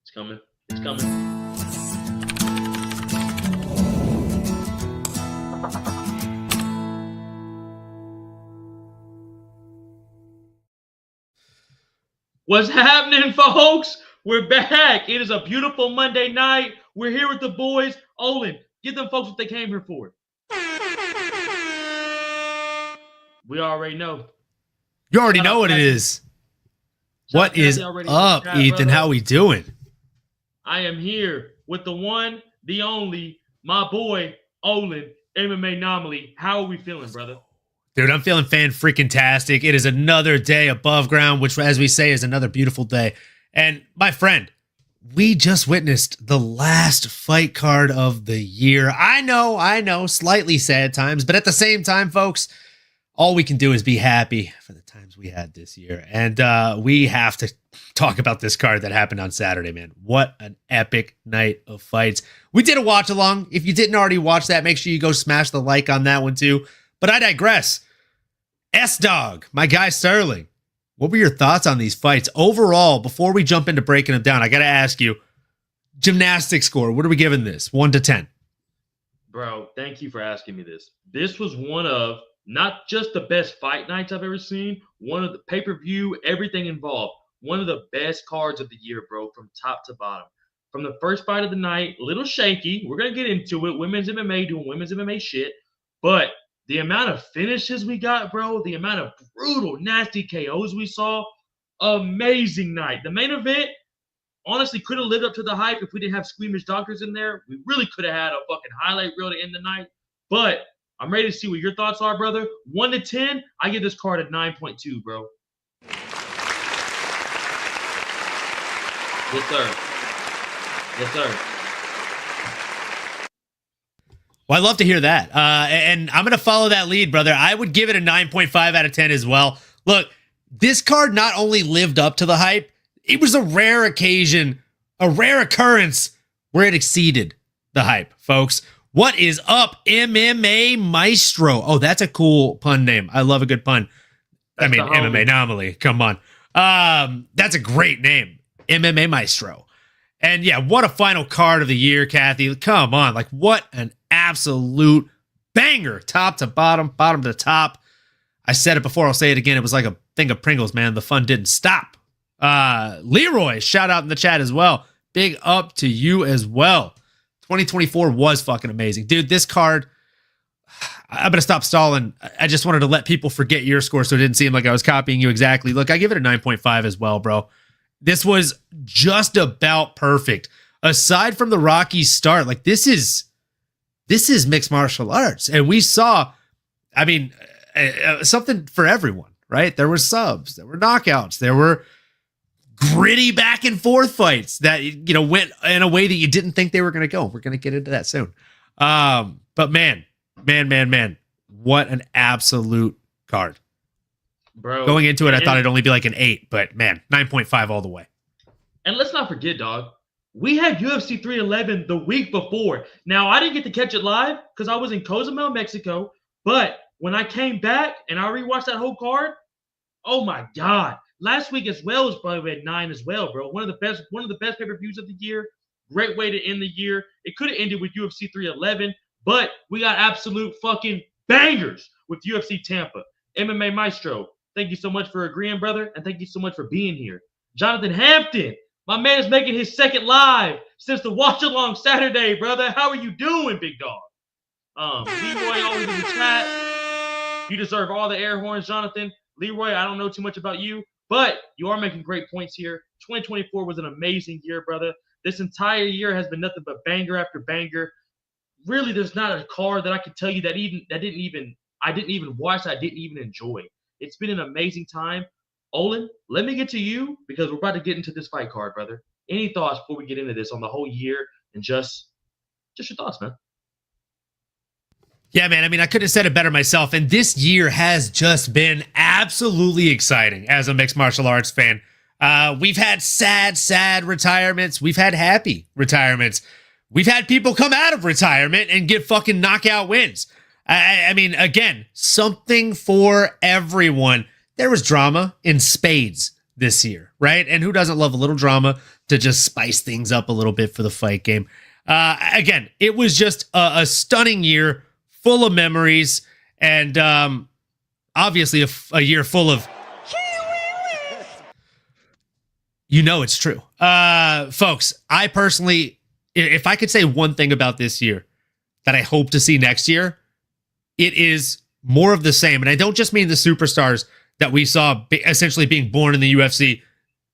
It's coming. It's coming. What's happening, folks? We're back. It is a beautiful Monday night. We're here with the boys. Olin, give them folks what they came here for. We already know. You already know what it is. What is up, Ethan? How we doing? I am here with the one, the only, my boy, Olin, MMAnomaly. How are we feeling, brother? Dude, I'm feeling fan-freaking-tastic. It is another day above ground, which, as we say, is another beautiful day. And, my friend, we just witnessed the last fight card of the year. I know, slightly sad times, but at the same time, folks, all we can do is be happy for the times we had this year. And we have to talk about this card that happened on Saturday, man. What an epic night of fights. We did a watch-along. If you didn't already watch that, make sure you go smash the like on that one, too. But I digress. SDawg, my guy Sterling, what were your thoughts on these fights? Overall, before we jump into breaking them down, I got to ask you, gymnastics score, what are we giving this? 1 to 10. Bro, thank you for asking me this. This was one of not just the best fight nights I've ever seen, one of the pay-per-view, everything involved, one of the best cards of the year, bro, from top to bottom. From the first fight of the night, a little shaky. We're going to get into it. Women's MMA doing women's MMA shit. But the amount of finishes we got, bro, the amount of brutal, nasty KOs we saw, amazing night. The main event, honestly, could have lived up to the hype if we didn't have squeamish doctors in there. We really could have had a fucking highlight reel to end the night. But I'm ready to see what your thoughts are, brother. 1 to 10, I give this card a 9.2, bro. Yes, sir. Yes, sir. Well, I love to hear that. And I'm going to follow that lead, brother. I would give it a 9.5 out of 10 as well. Look, this card not only lived up to the hype, it was a rare occasion, a rare occurrence where it exceeded the hype, folks. What is up, MMA Maestro? Oh, that's a cool pun name. I love a good pun. That's MMAnomaly. Come on. That's a great name. MMA Maestro. And yeah, what a final card of the year, Kathy. Come on. Like, what an absolute banger. Top to bottom, bottom to top. I said it before. I'll say it again. It was like a thing of Pringles, man. The fun didn't stop. Leroy, shout out in the chat as well. Big up to you as well. 2024 was fucking amazing. Dude, this card, I'm going to stop stalling. I just wanted to let people forget your score so it didn't seem like I was copying you exactly. Look, I give it a 9.5 as well, bro. This was just about perfect. Aside from the rocky start, like this is mixed martial arts. And we saw, I mean, something for everyone, right? There were subs, there were knockouts, there were gritty back and forth fights that, you know, went in a way that you didn't think they were going to go. We're going to get into that soon. But man, what an absolute card. Bro, going into it, I thought it'd only be like an 8, but man, 9.5 all the way. And let's not forget, dog, we had UFC 311 the week before. Now, I didn't get to catch it live because I was in Cozumel, Mexico. But when I came back and I rewatched that whole card, oh my God. Last week as well was probably at 9 as well, bro. One of the best pay-per-views of the year. Great way to end the year. It could have ended with UFC 311, but we got absolute fucking bangers with UFC Tampa. MMA Maestro, thank you so much for agreeing, brother, and thank you so much for being here. Jonathan Hampton, my man is making his second live since the watch-along Saturday, brother. How are you doing, big dog? Leroy always in the chat. You deserve all the air horns, Jonathan. Leroy, I don't know too much about you, but you are making great points here. 2024 was an amazing year, brother. This entire year has been nothing but banger after banger. Really, there's not a card that I could tell you I didn't even watch, I didn't even enjoy. It's been an amazing time. Olin, let me get to you because we're about to get into this fight card, brother. Any thoughts before we get into this on the whole year and just your thoughts, man? Yeah, man. I mean, I couldn't have said it better myself. And this year has just been absolutely exciting as a mixed martial arts fan. We've had sad retirements. We've had happy retirements. We've had people come out of retirement and get fucking knockout wins. I mean, again, something for everyone. There was drama in spades this year, right? And who doesn't love a little drama to just spice things up a little bit for the fight game? Again, it was just a stunning year full of memories, and obviously a year full of... You know it's true. Folks, I personally, if I could say one thing about this year that I hope to see next year, it is more of the same. And I don't just mean the superstars that we saw essentially being born in the UFC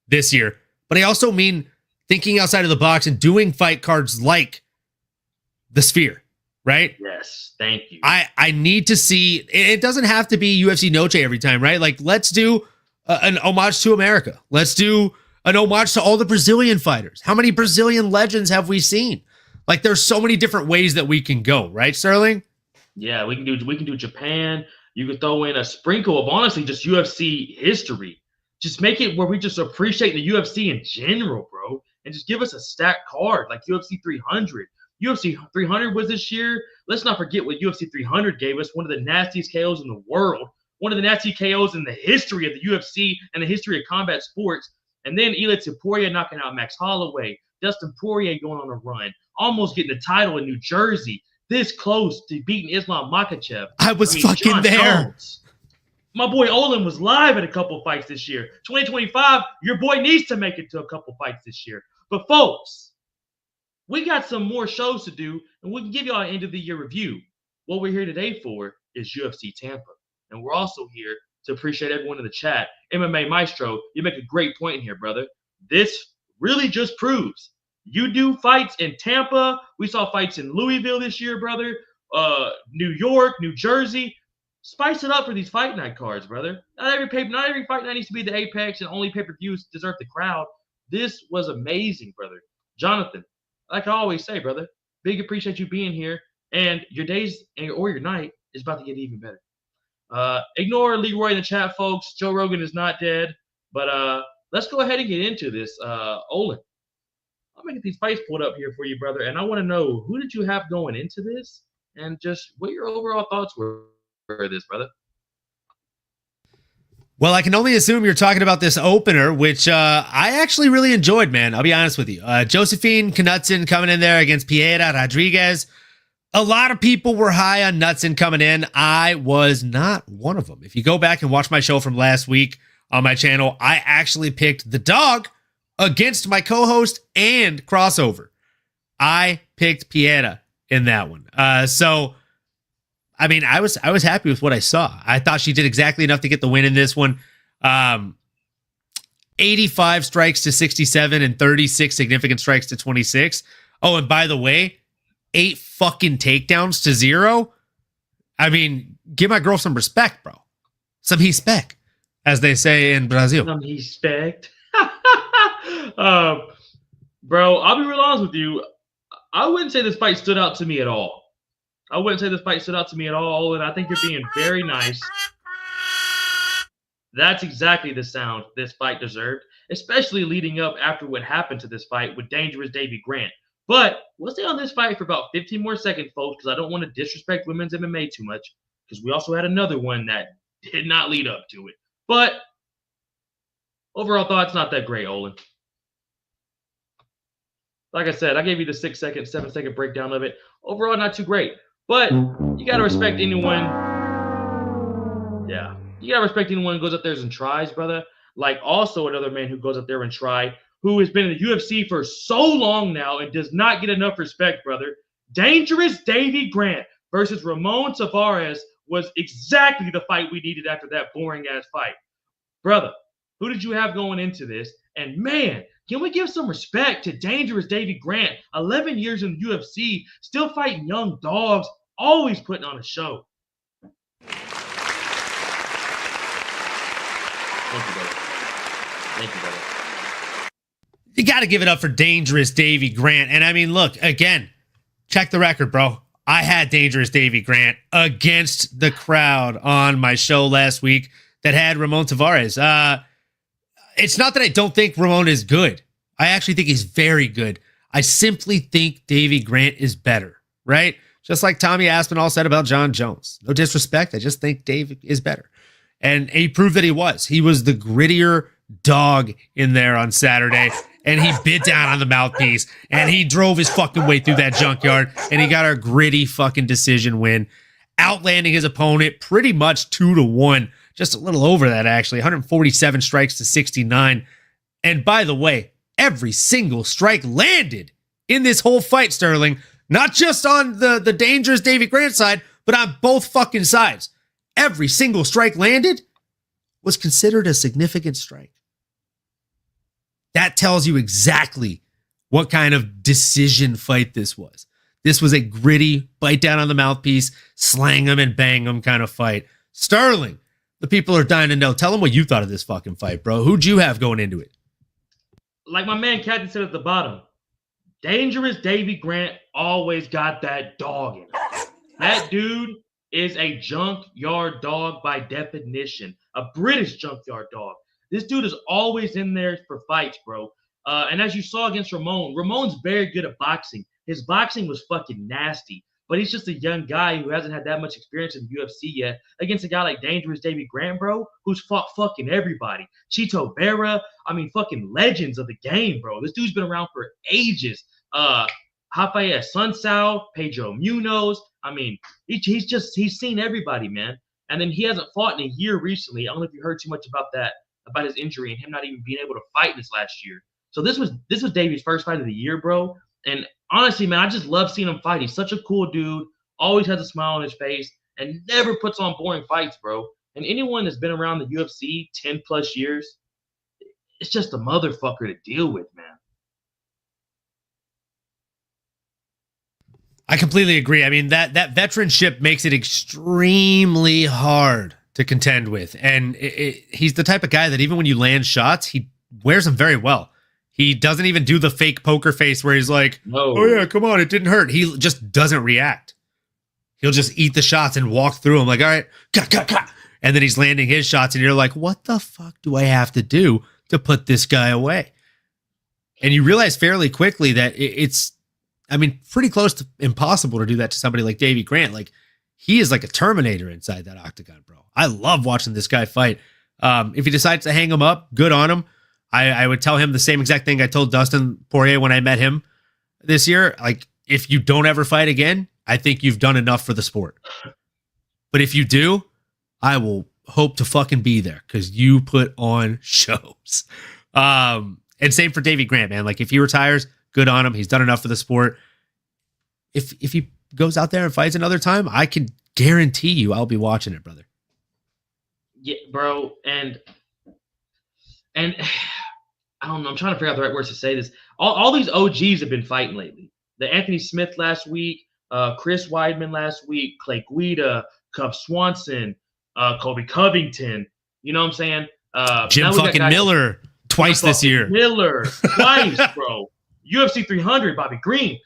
this year, but I also mean thinking outside of the box and doing fight cards like the Sphere, right? Yes, thank you. I need to see, it doesn't have to be UFC Noche every time, right? Like, let's do an homage to America. Let's do an homage to all the Brazilian fighters. How many Brazilian legends have we seen? Like, there's so many different ways that we can go, right, Sterling? Yeah, we can do Japan. You could throw in a sprinkle of honestly just UFC history. Just make it where we just appreciate the UFC in general, bro, and just give us a stacked card like UFC 300. UFC 300 was this year. Let's not forget what UFC 300 gave us. One of the nastiest KOs in the world. One of the nastiest KOs in the history of the UFC and the history of combat sports. And then Elias Poirier knocking out Max Holloway. Dustin Poirier going on a run. Almost getting the title in New Jersey. This close to beating Islam Makhachev. I was fucking John there. Jones. My boy Olin was live at a couple fights this year. 2025, your boy needs to make it to a couple fights this year. But folks, we got some more shows to do, and we can give y'all an end of the year review. What we're here today for is UFC Tampa. And we're also here to appreciate everyone in the chat. MMA Maestro, you make a great point in here, brother. This really just proves you do fights in Tampa. We saw fights in Louisville this year, brother. New York, New Jersey. Spice it up for these fight night cards, brother. Not every fight night needs to be the apex, and only pay-per-views deserve the crowd. This was amazing, brother. Jonathan, like I always say, brother, big appreciate you being here. And your days or your night is about to get even better. Ignore Leroy in the chat, folks. Joe Rogan is not dead. But let's go ahead and get into this. Olin, I'm going to get these fights pulled up here for you, brother. And I want to know, who did you have going into this? And just what your overall thoughts were for this, brother. Well, I can only assume you're talking about this opener, which I actually really enjoyed, man. I'll be honest with you. Josephine Knudsen coming in there against Piera Rodriguez. A lot of people were high on Knudsen coming in. I was not one of them. If you go back and watch my show from last week on my channel, I actually picked the dog against my co-host and crossover. I picked Piera in that one. So, I mean, I was happy with what I saw. I thought she did exactly enough to get the win in this one. 85 strikes to 67 and 36 significant strikes to 26. Oh, and by the way, 8 fucking takedowns to 0. I mean, give my girl some respect, bro. Some respect, as they say in Brazil. Some respect. Bro, I'll be real honest with you. I wouldn't say this fight stood out to me at all. And I think you're being very nice. That's exactly the sound this fight deserved, especially leading up after what happened to this fight with Dangerous Davy Grant. But we'll stay on this fight for about 15 more seconds, folks, because I don't want to disrespect women's MMA too much, because we also had another one that did not lead up to it. But overall thoughts, not that great, Olin. Like I said, I gave you the 6-second, 7-second breakdown of it. Overall, not too great. But you got to respect anyone. Yeah. You got to respect anyone who goes up there and tries, brother. Like also another man who goes up there and try, who has been in the UFC for so long now and does not get enough respect, brother. Dangerous Davy Grant versus Ramon Tavares was exactly the fight we needed after that boring-ass fight. Brother, who did you have going into this? And man, can we give some respect to Dangerous Davy Grant? 11 years in the UFC, still fighting young dogs, always putting on a show. Thank you, brother. You got to give it up for Dangerous Davy Grant. And I mean, look, again, check the record, bro. I had Dangerous Davy Grant against the crowd on my show last week that had Ramon Tavares. It's not that I don't think Ramon is good. I actually think he's very good. I simply think Davy Grant is better, right? Just like Tommy Aspinall said about John Jones. No disrespect. I just think Dave is better. And he proved that he was. He was the grittier, dog in there on Saturday, and he bit down on the mouthpiece, and he drove his fucking way through that junkyard, and he got a gritty fucking decision win, outlanding his opponent pretty much 2-1, just a little over that actually, 147 strikes to 69. And by the way, every single strike landed in this whole fight, Sterling, not just on the dangerous Davey Grant side, but on both fucking sides. Every single strike landed was considered a significant strike. That tells you exactly what kind of decision fight this was. This was a gritty, bite down on the mouthpiece, slang them and bang them kind of fight. Sterling, the people are dying to know. Tell them what you thought of this fucking fight, bro. Who'd you have going into it? Like my man Captain said at the bottom, dangerous Davey Grant always got that dog in him. That dude is a junkyard dog by definition, a British junkyard dog. This dude is always in there for fights, bro. And as you saw against Ramon's very good at boxing. His boxing was fucking nasty, but he's just a young guy who hasn't had that much experience in the UFC yet against a guy like Dangerous Davey Grant, bro, who's fought fucking everybody. Chito Vera, I mean, fucking legends of the game, bro. This dude's been around for ages. Rafael Sunsao, Pedro Munoz. I mean, he's seen everybody, man. And then he hasn't fought in a year recently. I don't know if you heard too much about that, about his injury and him not even being able to fight this last year. So this was Davey's first fight of the year, bro. And honestly, man, I just love seeing him fight. He's such a cool dude, always has a smile on his face, and never puts on boring fights, bro. And anyone that's been around the UFC 10 plus years, it's just a motherfucker to deal with, man. I completely agree. I mean, that veteranship makes it extremely hard to contend with. And he's the type of guy that even when you land shots, he wears them very well. He doesn't even do the fake poker face where he's like, no. Oh yeah, come on, it didn't hurt. He just doesn't react. He'll just eat the shots and walk through them like, all right, and then he's landing his shots and you're like, what the fuck do I have to do to put this guy away? And you realize fairly quickly that it's, I mean, pretty close to impossible to do that to somebody like Davey Grant. Like, he is like a Terminator inside that octagon, bro. I love watching this guy fight. If he decides to hang him up, good on him. I would tell him the same exact thing I told Dustin Poirier when I met him this year. Like, if you don't ever fight again, I think you've done enough for the sport. But if you do, I will hope to fucking be there because you put on shows. And same for Davey Grant, man. Like, if he retires, good on him. He's done enough for the sport. If he goes out there and fights another time, I can guarantee you I'll be watching it, brother. Yeah, bro. And I don't know. I'm trying to figure out the right words to say this. All these OGs have been fighting lately. The Anthony Smith last week, Chris Weidman last week, Clay Guida, Cub Swanson, Colby Covington. You know what I'm saying? Jim fucking Miller twice this year. Miller twice, bro. UFC 300, Bobby Green.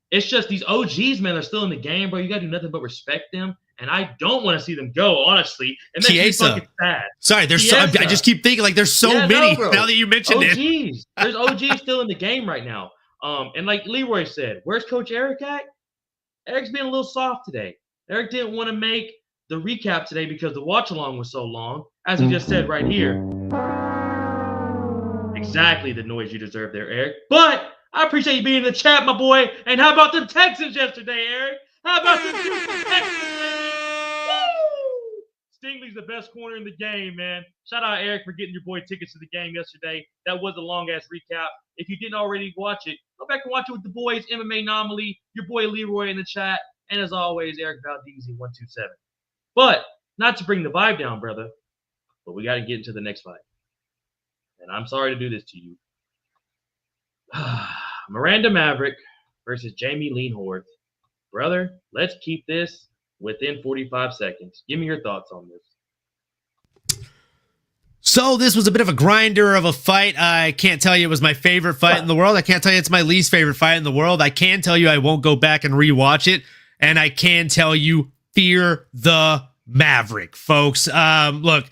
It's just these OGs, man, are still in the game, bro. You got to do nothing but respect them. And I don't want to see them go, honestly. It makes me fucking sad. Sorry, there's so, I just keep thinking, like, there's so many now that you mentioned OGs. it. There's OGs still in the game right now. And like Leroy said, where's Coach Eric at? Eric's being a little soft today. Eric didn't want to make the recap today because the watch-along was so long, as he just said right here. Exactly the noise you deserve there, Eric. But I appreciate you being in the chat, my boy. And how about the Texans yesterday, Eric? How about the Texans? Stingley's the best corner in the game, man. Shout out Eric for getting your boy tickets to the game yesterday. That was a long-ass recap. If you didn't already watch it, go back and watch it with the boys, MMAnomaly, your boy Leroy in the chat, and as always, Eric Valdez127. But not to bring the vibe down, brother, but we got to get into the next fight. And I'm sorry to do this to you. Miranda Maverick versus Jamie Leanhorth. Brother, let's keep this within 45 seconds. Give me your thoughts on this. So this was a bit of a grinder of a fight. I can't tell you it was my favorite fight in the world. I can't tell you it's my least favorite fight in the world. I can tell you I won't go back and rewatch it. And I can tell you, fear the Maverick, folks. Look,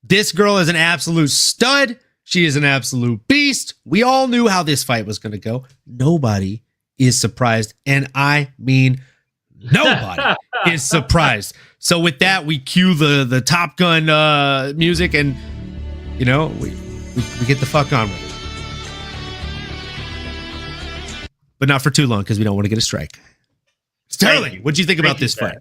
this girl is an absolute stud. She is an absolute beast. We all knew how this fight was going to go. Nobody is surprised. And I mean, nobody is surprised. So with that, we cue the Top Gun music, and you know, we get the fuck on with it. But not for too long because we don't want to get a strike. Sterling, what'd you think about this fight?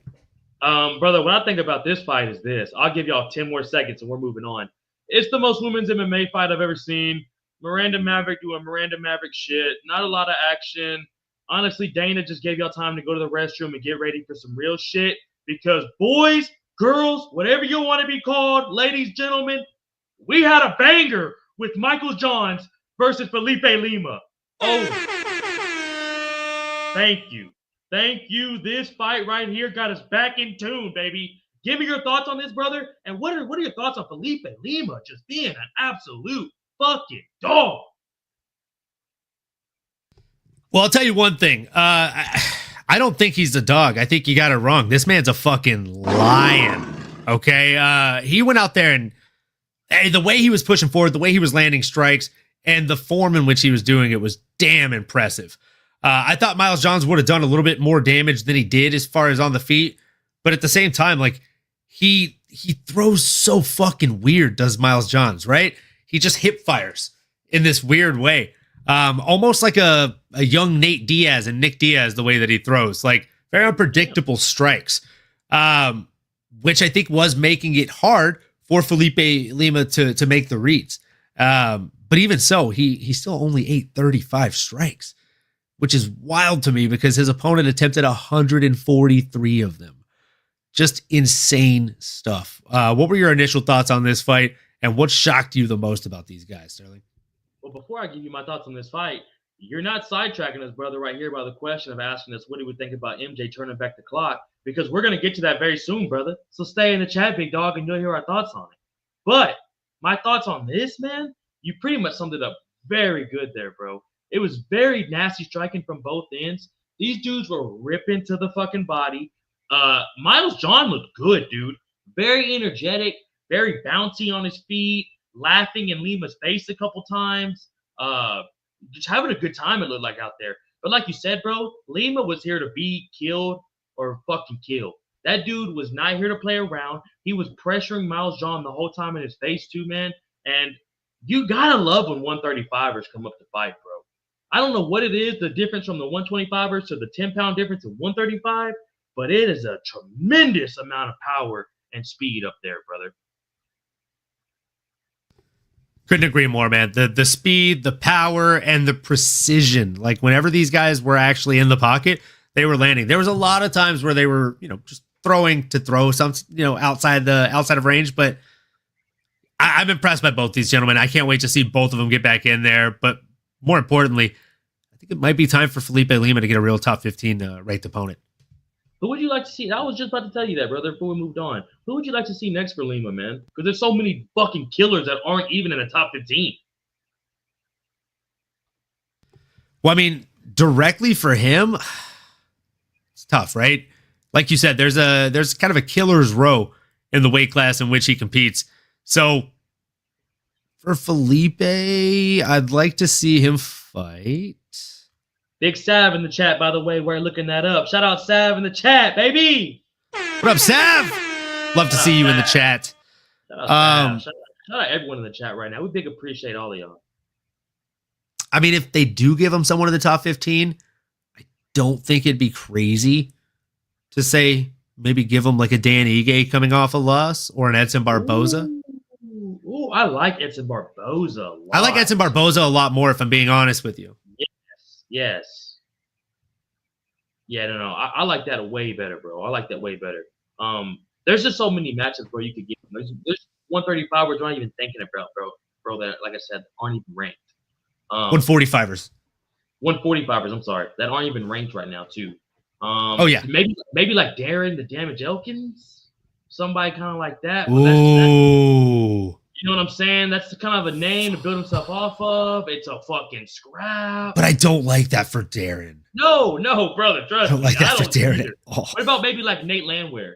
Brother, what I think about this fight is this. I'll give y'all 10 more seconds and we're moving on. It's the most women's MMA fight I've ever seen. Miranda Maverick doing Miranda Maverick shit. Not a lot of action. Honestly, Dana just gave y'all time to go to the restroom and get ready for some real shit. Because boys, girls, whatever you want to be called, ladies, gentlemen, we had a banger with Michael Johns versus Felipe Lima. Oh, thank you. Thank you. This fight right here got us back in tune, baby. Give me your thoughts on this, brother. And what are your thoughts on Felipe Lima just being an absolute fucking dog? Well, I'll tell you one thing. I don't think he's a dog. I think you got it wrong. This man's a fucking lion. Okay? He went out there and the way he was pushing forward, the way he was landing strikes, and the form in which he was doing it was damn impressive. I thought Miles Johns would have done a little bit more damage than he did as far as on the feet. But at the same time, like, he throws so fucking weird, does Miles Johns, right? He just hip fires in this weird way. Almost like a young Nate Diaz and Nick Diaz, the way that he throws. Like, very unpredictable strikes. Which I think was making it hard for Felipe Lima to make the reads. But even so, he still only ate 35 strikes, which is wild to me because his opponent attempted 143 of them. Just insane stuff. What were your initial thoughts on this fight, and what shocked you the most about these guys, Sterling? Well, before I give you my thoughts on this fight, you're not sidetracking us, brother, right here by the question of asking us what he would think about MJ turning back the clock, because we're going to get to that very soon, brother. So stay in the chat, big dog, and you'll hear our thoughts on it. But my thoughts on this, man, you pretty much summed it up very good there, bro. It was very nasty striking from both ends. These dudes were ripping to the fucking body. Miles John looked good, dude. Very energetic, very bouncy on his feet, laughing in Lima's face a couple times. Just having a good time, it looked like, out there. But like you said, bro, Lima was here to be killed or fucking killed. That dude was not here to play around. He was pressuring Miles John the whole time in his face too, man. And you gotta love when 135ers come up to fight, bro. I don't know what it is, the difference from the 125ers to the 10-pound difference in 135, but it is a tremendous amount of power and speed up there, brother. Couldn't agree more, man. The speed, the power, and the precision. Like, whenever these guys were actually in the pocket, they were landing. There was a lot of times where they were, just throwing to throw some, outside of range. But I'm impressed by both these gentlemen. I can't wait to see both of them get back in there. But more importantly, I think it might be time for Felipe Lima to get a real top 15 ranked opponent. Who would you like to see? I was just about to tell you that, brother, before we moved on. Who would you like to see next for Lima, man? Because there's so many fucking killers that aren't even in the top 15. Well, I mean, directly for him, it's tough, right? Like you said, there's kind of a killer's row in the weight class in which he competes. So for Felipe, I'd like to see him fight. Big Sav in the chat, by the way. We're looking that up. Shout out Sav in the chat, baby. What up, Sav? Love to see you in the chat. Shout out Sav. Shout out everyone in the chat right now. We big appreciate all of y'all. I mean, if they do give him someone in the top 15, I don't think it'd be crazy to say maybe give him like a Dan Ige coming off a loss or an Edson Barboza. Ooh, I like Edson Barboza a lot. I like Edson Barboza a lot more, if I'm being honest with you. Yes. Yeah, no. I like that way better, bro. I like that way better. There's just so many matchups where you could get them. There's 135 we're not even thinking about, bro. That, like I said, aren't even ranked. 145ers. 145ers. I'm sorry, that aren't even ranked right now, too. Oh yeah. Maybe like Darren the Damage Elkins, somebody kind of like that. Ooh. You know what I'm saying? That's kind of a name to build himself off of. It's a fucking scrap. But I don't like that for Darren. No, brother. Trust me. I don't like that for Darren. Oh. What about maybe like Nate Landwehr?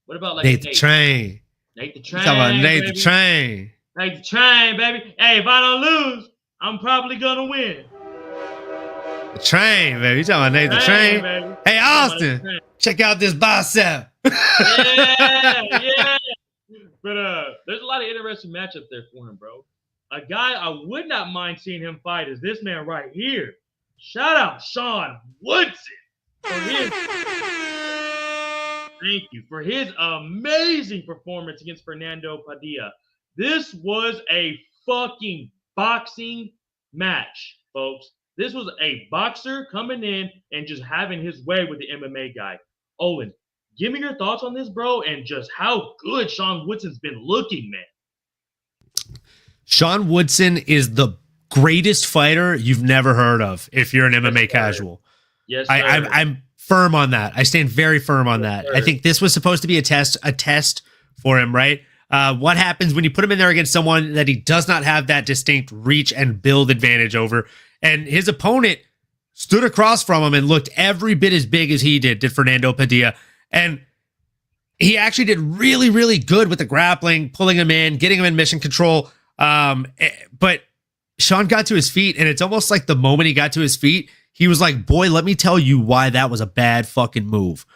What about like Nate the Train? Nate the Train. Talking about Nate baby. the Train. Nate the Train, baby. Hey, if I don't lose, I'm probably gonna win. The Train, baby. You talking about Nate the Train? Baby. Hey, Austin, check out this bicep. Yeah. But there's a lot of interesting matchups there for him, bro. A guy I would not mind seeing him fight is this man right here. Shout out Sean Woodson for his for his amazing performance against Fernando Padilla. This was a fucking boxing match, folks. This was a boxer coming in and just having his way with the MMA guy. Olin, give me your thoughts on this, bro, and just how good Sean Woodson's been looking, man. Sean Woodson is the greatest fighter you've never heard of if you're an MMA casual. Yes, sir. I'm firm on that. I stand very firm on that. Sir. I think this was supposed to be a test for him, right? What happens when you put him in there against someone that he does not have that distinct reach and build advantage over? And his opponent stood across from him and looked every bit as big as he did Fernando Padilla. And he actually did really, really good with the grappling, pulling him in, getting him in mission control. But Sean got to his feet, and it's almost like the moment he got to his feet, he was like, boy, let me tell you why that was a bad fucking move.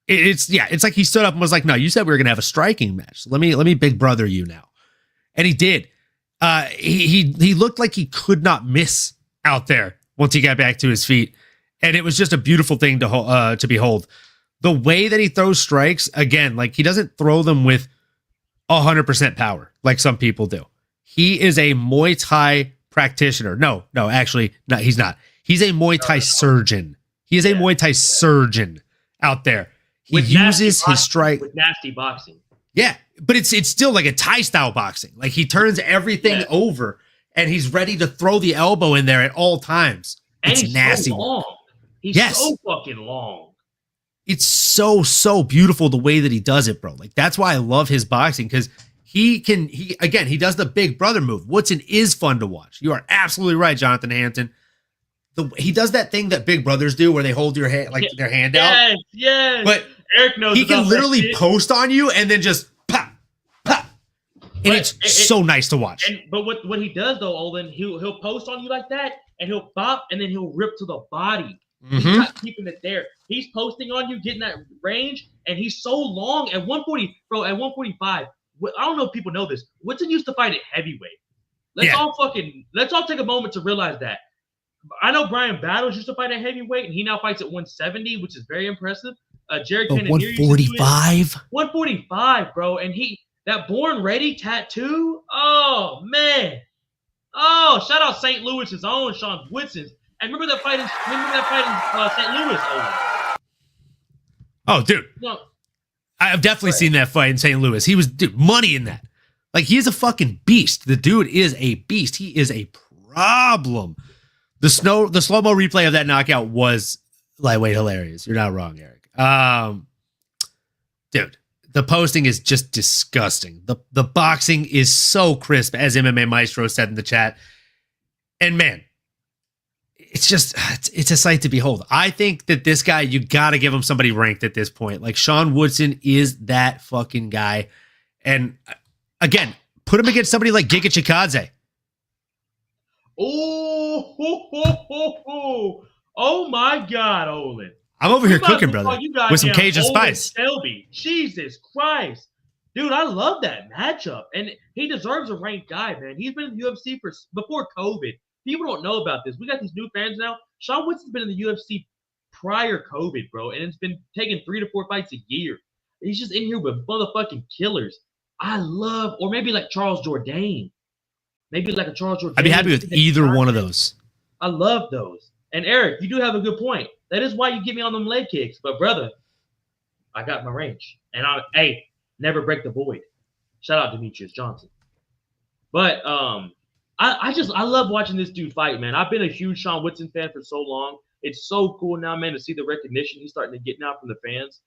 It's like he stood up and was like, no, you said we were going to have a striking match. Let me big brother you now. And he did. He looked like he could not miss out there once he got back to his feet. And it was just a beautiful thing to behold. The way that he throws strikes, again, like he doesn't throw them with 100% power like some people do. He is a Muay Thai practitioner. No, actually, no, he's not. He's a Muay Thai surgeon. He is a Muay Thai surgeon out there. He uses his strike with nasty boxing. Yeah, but it's still like a Thai style boxing. Like he turns everything over, and he's ready to throw the elbow in there at all times. And it's he's nasty. So long. He's so fucking long. It's so beautiful the way that he does it, bro. Like that's why I love his boxing, because he does the big brother move. Woodson is fun to watch. You are absolutely right, Jonathan Hampton. He does that thing that big brothers do where they hold your hand, like their hand out. Yes. But Eric knows he can literally post on you and then just pop. And it's so nice to watch. But what he does though, Olin, he'll post on you like that, and he'll bop, and then he'll rip to the body. He's not keeping it there. He's posting on you, getting that range, and he's so long at 140, bro. At 145, I don't know if people know this. Woodson used to fight at heavyweight. Let's all take a moment to realize that. I know Brian Battles used to fight at heavyweight, and he now fights at 170, which is very impressive. Jared Cannonier 145, 145, bro, and that Born Ready tattoo. Oh man, oh shout out St. Louis's own Sean Woodson. And remember that fight in St. Louis? Oh, dude, no, I've definitely seen that fight in St. Louis. He was money in that. Like he is a fucking beast. The dude is a beast. He is a problem. The slow-mo replay of that knockout was lightweight hilarious. You're not wrong, Eric. Dude, the posting is just disgusting. The boxing is so crisp, as MMA Maestro said in the chat. And man, it's a sight to behold. I think that this guy, you got to give him somebody ranked at this point. Like Sean Woodson is that fucking guy. And again, put him against somebody like Giga Chikadze. Oh my God, Olin. I'm over here cooking, brother, with some Cajun spice. Shelby. Jesus Christ. Dude, I love that matchup. And he deserves a ranked guy, man. He's been in the UFC before COVID. People don't know about this. We got these new fans now. Sean Woodson's been in the UFC prior COVID, bro. And it's been taking 3 to 4 fights a year. He's just in here with motherfucking killers. Or maybe like Charles Jourdain. Maybe like a Charles Jourdain. I'd be happy with either one of those. I love those. And Eric, you do have a good point. That is why you get me on them leg kicks. But brother, I got my range. And never break the void. Shout out Demetrius Johnson. But I love watching this dude fight, man. I've been a huge Sean Woodson fan for so long. It's so cool now, man, to see the recognition he's starting to get now from the fans.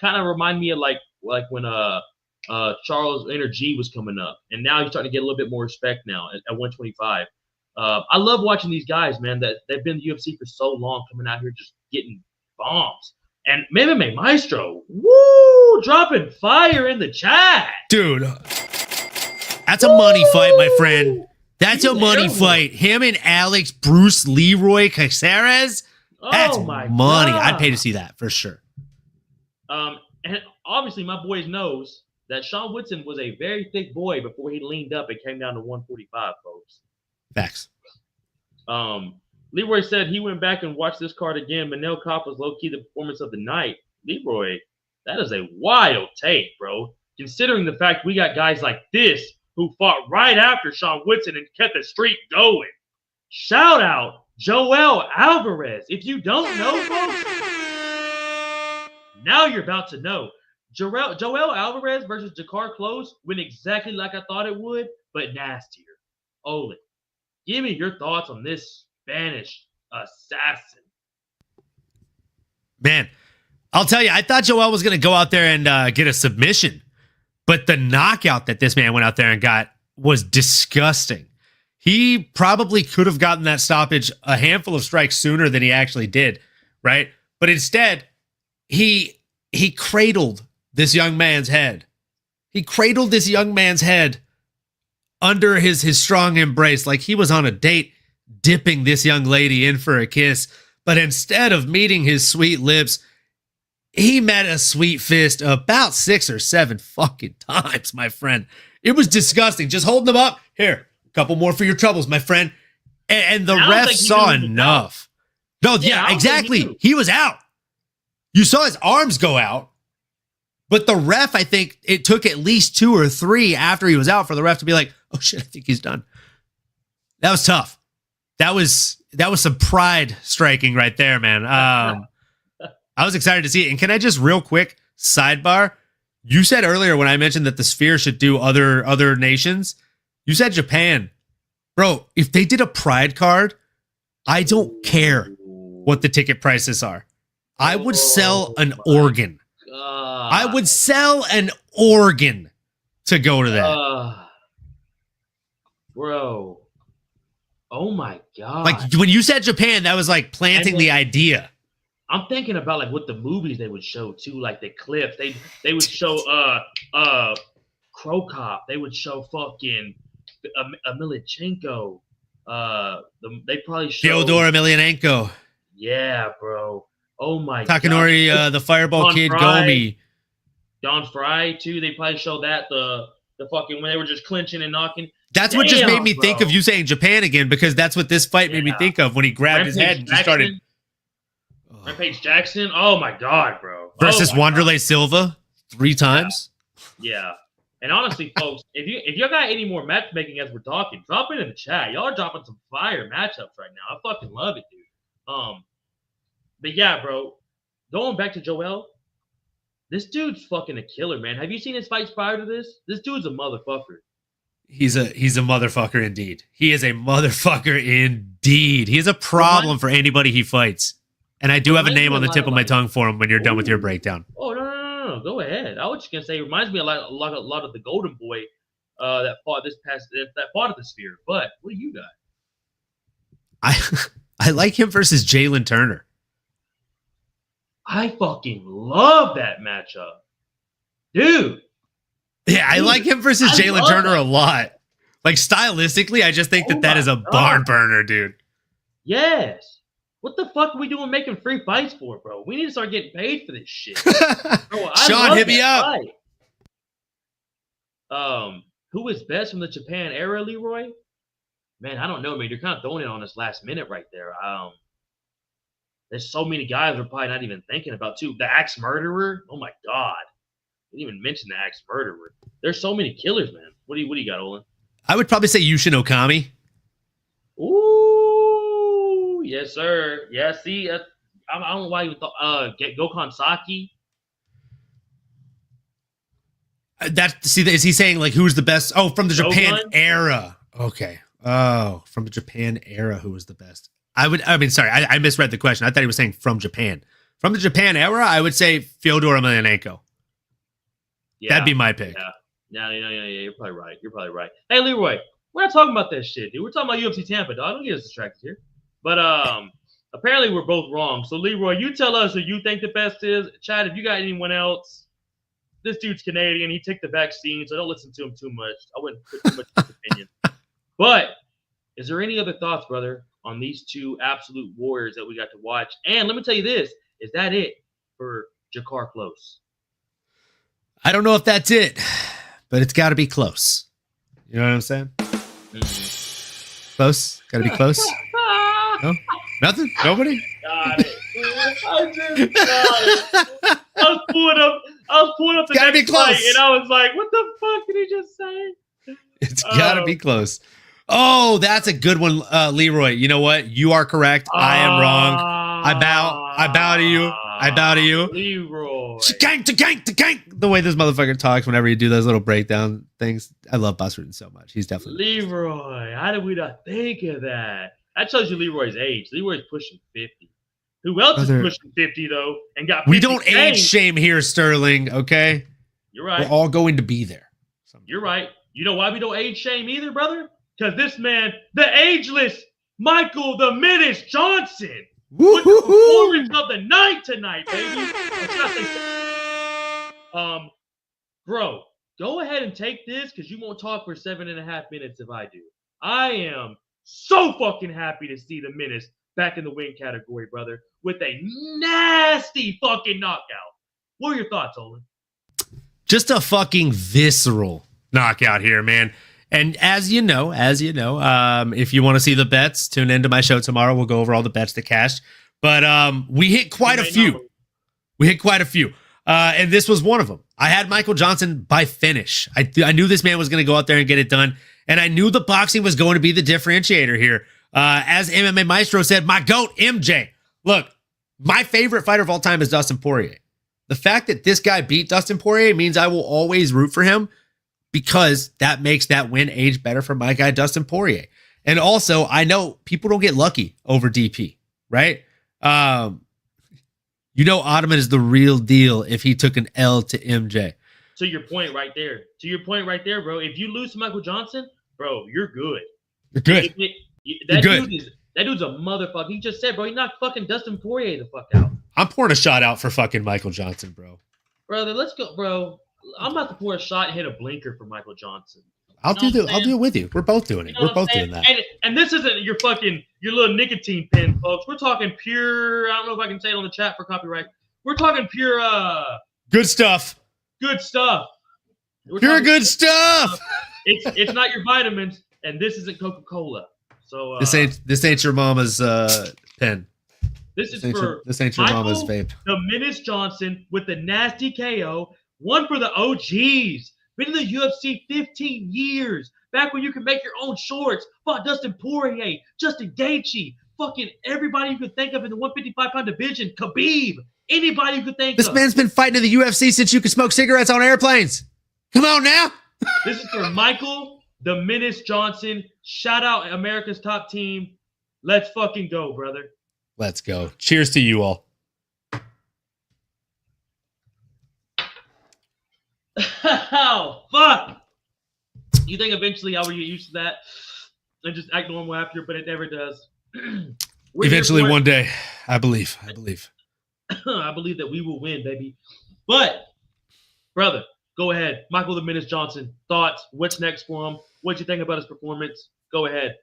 Kind of remind me of like when Charles Energy was coming up, and now he's starting to get a little bit more respect now at 125. I love watching these guys, man, that they've been in the UFC for so long, coming out here just getting bombs. And MMA Maestro, woo, dropping fire in the chat. Dude, that's a money fight, my friend. That's a money fight. Him and Alex Bruce Leroy Caceres, that's money. God. I'd pay to see that for sure. And obviously my boys knows that Sean Woodson was a very thick boy before he leaned up and came down to 145, folks. Facts. Leroy said he went back and watched this card again. Manel Kopp was low-key the performance of the night. Leroy, that is a wild take, bro. Considering the fact we got guys like this who fought right after Sean Woodson and kept the streak going. Shout out Joel Alvarez. If you don't know, folks, now you're about to know. Joel Alvarez versus Jakar Close went exactly like I thought it would, but nastier. Olin, give me your thoughts on this Spanish assassin. Man, I'll tell you, I thought Joel was going to go out there and get a submission, but the knockout that this man went out there and got was disgusting. He probably could have gotten that stoppage a handful of strikes sooner than he actually did, right? But instead, he cradled this young man's head. He cradled this young man's head under his strong embrace, like he was on a date, dipping this young lady in for a kiss. But instead of meeting his sweet lips, he met a sweet fist about 6 or 7 fucking times, my friend. It was disgusting. Just holding them up. Here, a couple more for your troubles, my friend. And the ref saw enough. No, yeah, exactly. He was out. You saw his arms go out. But the ref, I think it took at least 2 or 3 after he was out for the ref to be like, oh shit, I think he's done. That was tough. That was some pride striking right there, man. I was excited to see it. And can I just real quick sidebar? You said earlier when I mentioned that the Sphere should do other nations, you said Japan. Bro, if they did a pride card, I don't care what the ticket prices are. I would sell an organ. I would sell an organ to go to that. Bro. Oh my God. Like when you said Japan, that was like planting the idea. I'm thinking about like what the movies they would show too, like the clips. They would show Crow Cop. They would show fucking Emelianenko. They probably show Fyodor Emelianenko. Yeah, bro. Oh my Takanori, God. the Fireball Don Kid, Fry. Gomi. Don Fry too. They probably show that the fucking when they were just clinching and knocking. That's what just made me think of you saying Japan again, because that's what this fight made me think of when he grabbed his head and just started. Rampage Jackson. Oh my God, bro. Versus Wanderlei Silva 3 times. Yeah. And honestly, folks, if y'all got any more matchmaking as we're talking, drop it in the chat. Y'all are dropping some fire matchups right now. I fucking love it, dude. But yeah, bro. Going back to Joel, this dude's fucking a killer, man. Have you seen his fights prior to this? This dude's a motherfucker. He's a motherfucker indeed. He is a motherfucker indeed. He is a problem for anybody he fights. And I do have a name on the tip of my tongue for him when you're done with your breakdown. Oh, no. Go ahead. I was just going to say, it reminds me a lot of the Golden Boy that fought at the Sphere. But what do you got? I like him versus Jalen Turner. I fucking love that matchup. Dude. Yeah, I like him versus Jalen Turner a lot. Like, stylistically, I just think that is a barn burner, dude. Yes. What the fuck are we doing making free fights for, bro? We need to start getting paid for this shit. Bro, Sean, hit me up. Who is best from the Japan era, Leroy? Man, I don't know, man. You're kind of throwing it on us last minute right there. There's so many guys we're probably not even thinking about, too. The Axe Murderer? Oh, my God. I didn't even mention the Axe Murderer. There's so many killers, man. What do you got, Olin? I would probably say Yushin Okami. Ooh, yes, sir. Yeah, see, I don't know why you thought Gokhan Saki. Is he saying like who's the best? Oh, from the Japan era. Okay. Oh, from the Japan era, who was the best? I misread the question. I thought he was saying from Japan. From the Japan era, I would say Fyodor Emelianenko. Yeah, that'd be my pick. Yeah. You're probably right. Hey, Leroy, we're not talking about that shit, dude. We're talking about UFC Tampa, dog. Don't get us distracted here. But apparently we're both wrong. So, Leroy, you tell us who you think the best is. Chad, if you got anyone else, this dude's Canadian. He took the vaccine, so don't listen to him too much. I wouldn't put too much in his opinion. But is there any other thoughts, brother, on these two absolute warriors that we got to watch? And let me tell you this. Is that it for Jakar Close? I don't know if that's it, but it's got to be close. You know what I'm saying? Close? Got to be close? No? Nothing? Nobody? Got it. I just got it. I was pulling up the gotta next be close. fight, and I was like, what the fuck did he just say? It's got to be close. Oh, that's a good one, Leroy. You know what? You are correct. I am wrong. I bow to you. I bow to you. Leroy. Gank. The way this motherfucker talks whenever you do those little breakdown things. I love Busterton so much. He's definitely Leroy. How did we not think of that? That shows you Leroy's age. Leroy's pushing 50. Who else is pushing 50 though? And got 50 We don't age shame here, Sterling. Okay, you're right. We're all going to be there. You're right. You know why we don't age shame either, brother? Because this man, the ageless Michael the Menace Johnson, with the performance of the night tonight, baby. Bro, go ahead and take this because you won't talk for 7.5 minutes if I do. I am so fucking happy to see the Menace back in the win category, brother, with a nasty fucking knockout. What are your thoughts, Olin? Just a fucking visceral knockout here, man. And as you know, if you want to see the bets, tune into my show tomorrow. We'll go over all the bets that cashed. But we hit quite a few. And this was one of them. I had Michael Johnson by finish. I knew this man was going to go out there and get it done. And I knew the boxing was going to be the differentiator here. As MMA Maestro said, my GOAT, MJ. Look, my favorite fighter of all time is Dustin Poirier. The fact that this guy beat Dustin Poirier means I will always root for him because that makes that win age better for my guy, Dustin Poirier. And also, I know people don't get lucky over DP, right? Ottoman is the real deal if he took an L to MJ. To your point right there, bro. If you lose to Michael Johnson, bro, you're good. You're good. That dude's a motherfucker. He just said, bro, he knocked fucking Dustin Poirier the fuck out. I'm pouring a shot out for fucking Michael Johnson, bro. Brother, let's go, bro. I'm about to pour a shot and hit a blinker for Michael Johnson. I'll do it with you. We're both doing it. We're both doing that. And this isn't your little nicotine pen, folks. We're talking pure. I don't know if I can say it on the chat for copyright. We're talking pure. Good stuff. Good stuff. Pure good stuff. It's not your vitamins, and this isn't Coca-Cola. So this ain't your mama's pen. This ain't your mama's vape. The Menace Johnson with the nasty KO. One for the OGs. Been in the UFC 15 years. Back when you could make your own shorts. Fought Dustin Poirier, Justin Gaethje, fucking everybody you could think of in the 155-pound division. Khabib. Anybody you could think of. This man's been fighting in the UFC since you could smoke cigarettes on airplanes. Come on now. This is for Michael the Menace Johnson. Shout out America's top team. Let's fucking go, brother. Let's go. Cheers to you all. Oh, fuck. You think eventually I will get used to that and just act normal after, but it never does. Eventually one day, I believe. I believe that we will win, baby. But, brother, go ahead. Michael the Menace Johnson, thoughts? What's next for him? What'd you think about his performance? Go ahead.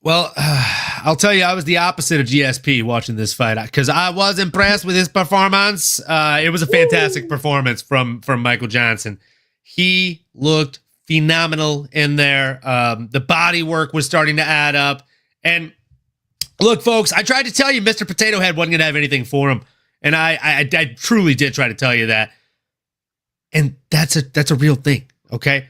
Well, I'll tell you, I was the opposite of GSP watching this fight because I was impressed with his performance. It was a fantastic performance from Michael Johnson. He looked phenomenal in there. The body work was starting to add up. And look, folks, I tried to tell you Mr. Potato Head wasn't going to have anything for him. And I truly did try to tell you that. And that's a real thing, okay?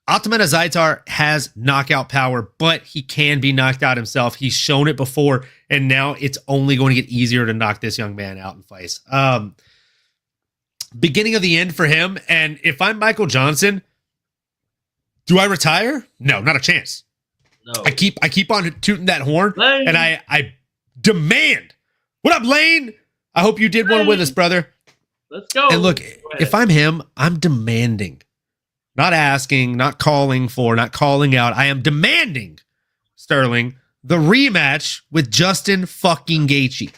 Ataman Azaitar has knockout power, but he can be knocked out himself. He's shown it before, and now it's only going to get easier to knock this young man out in fights. Beginning of the end for him, and if I'm Michael Johnson, do I retire? No, not a chance. No. I keep on tooting that horn, Lane. And I demand. What up, Lane? I hope you did one with us, brother. Let's go. And look, if I'm him, I'm demanding. Not asking, not calling for, not calling out. I am demanding, Sterling, the rematch with Justin fucking Gaethje.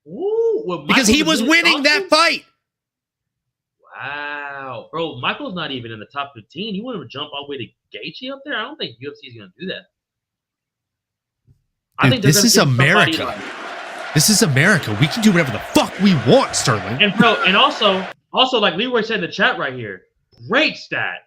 Ooh, because he was winning that fight. Wow. Bro, Michael's not even in the top 15. You want to jump all the way to Gaethje up there? I don't think UFC is going to do that. Dude, this is America. This is America. We can do whatever the fuck we want, Sterling. And bro, and also like Leroy said in the chat right here, Great stat.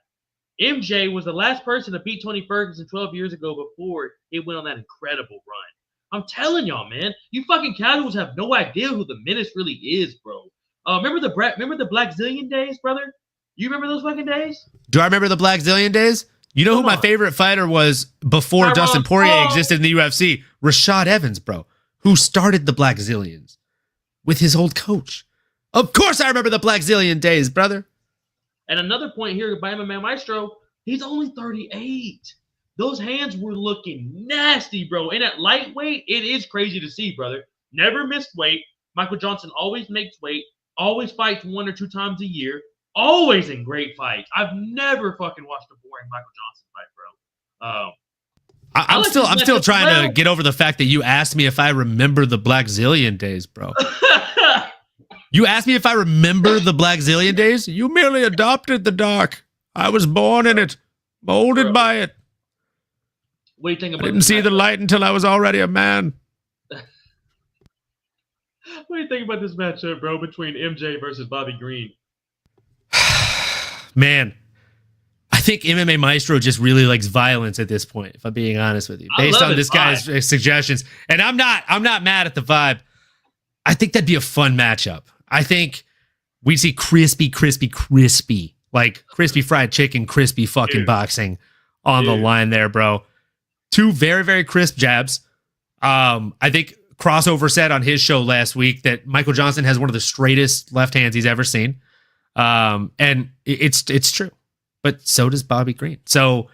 MJ was the last person to beat Tony Ferguson 12 years ago before it went on that incredible run. I'm telling y'all, man, you fucking casuals have no idea who the Menace really is, bro. Remember the Black Zillion days, brother? You remember those fucking days? Do I remember the Black Zillion days? You know who my favorite fighter was before Dustin Poirier existed in the UFC? Rashad Evans, bro, who started the Black Zillions with his old coach. Of course I remember the Black Zillion days, brother. And another point here by MMA Maestro, he's only 38. Those hands were looking nasty, bro. And at lightweight, it is crazy to see, brother. Never missed weight. Michael Johnson always makes weight, always fights 1 or 2 times a year, always in great fights. I've never fucking watched a boring Michael Johnson fight, bro. I'm still trying to get over the fact that you asked me if I remember the Black Zillion days, bro. You asked me if I remember the Black Zillion days? You merely adopted the dark. I was born in it, molded by it. What do you think about I didn't see the light until I was already a man. What do you think about this matchup, bro, between MJ versus Bobby Green? Man, I think MMA Maestro just really likes violence at this point, if I'm being honest with you. Based on this guy's suggestions. And I'm not mad at the vibe. I think that'd be a fun matchup. I think we'd see crispy, like crispy fried chicken, crispy fucking boxing on the line there, bro. 2 very, very crisp jabs. I think Crossover said on his show last week that Michael Johnson has one of the straightest left hands he's ever seen. And it's true. But so does Bobby Green. So,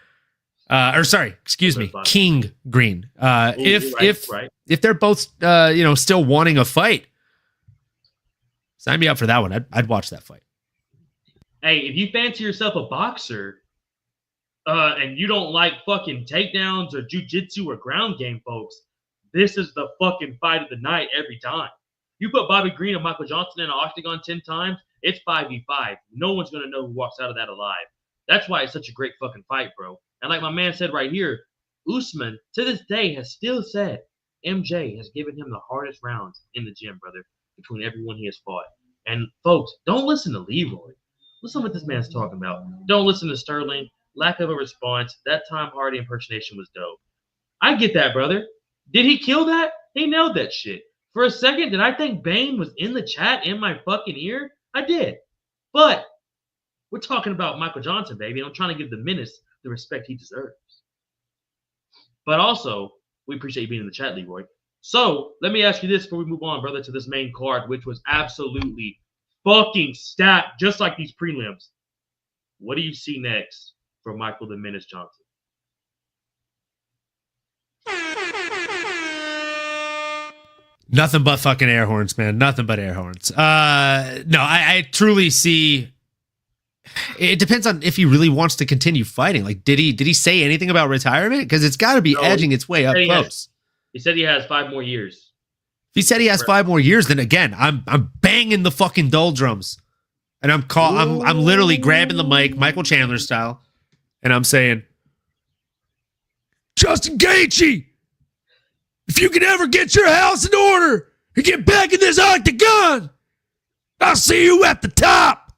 King Green. If they're both, still wanting a fight, sign me up for that one. I'd watch that fight. Hey, if you fancy yourself a boxer, and you don't like fucking takedowns or jujitsu or ground game, folks, this is the fucking fight of the night every time. You put Bobby Green and Michael Johnson in an octagon 10 times, it's 5v5. No one's going to know who walks out of that alive. That's why it's such a great fucking fight, bro. And like my man said right here, Usman, to this day, has still said MJ has given him the hardest rounds in the gym, brother, between everyone he has fought. And folks, don't listen to Leroy. Listen to what this man's talking about. Don't listen to Sterling. Lack of a response. That Tom Hardy impersonation was dope. I get that, brother. Did he kill that? He nailed that shit. For a second, did I think Bane was in the chat in my fucking ear? I did. But we're talking about Michael Johnson, baby. I'm trying to give the Menace the respect he deserves. But also, we appreciate you being in the chat, Leroy. So, let me ask you this before we move on, brother, to this main card, which was absolutely fucking stacked, just like these prelims. What do you see next for Michael the Menace Johnson? Nothing but fucking air horns, man. Nothing but air horns. No, I truly see. It depends on if he really wants to continue fighting. Like, did he say anything about retirement? Because it's got to be edging its way up close. He said he has 5 more years. If he said he has 5 more years, then again, I'm banging the fucking doldrums, and I'm literally grabbing the mic, Michael Chandler style, and I'm saying, Justin Gaethje, if you can ever get your house in order and get back in this octagon, I'll see you at the top.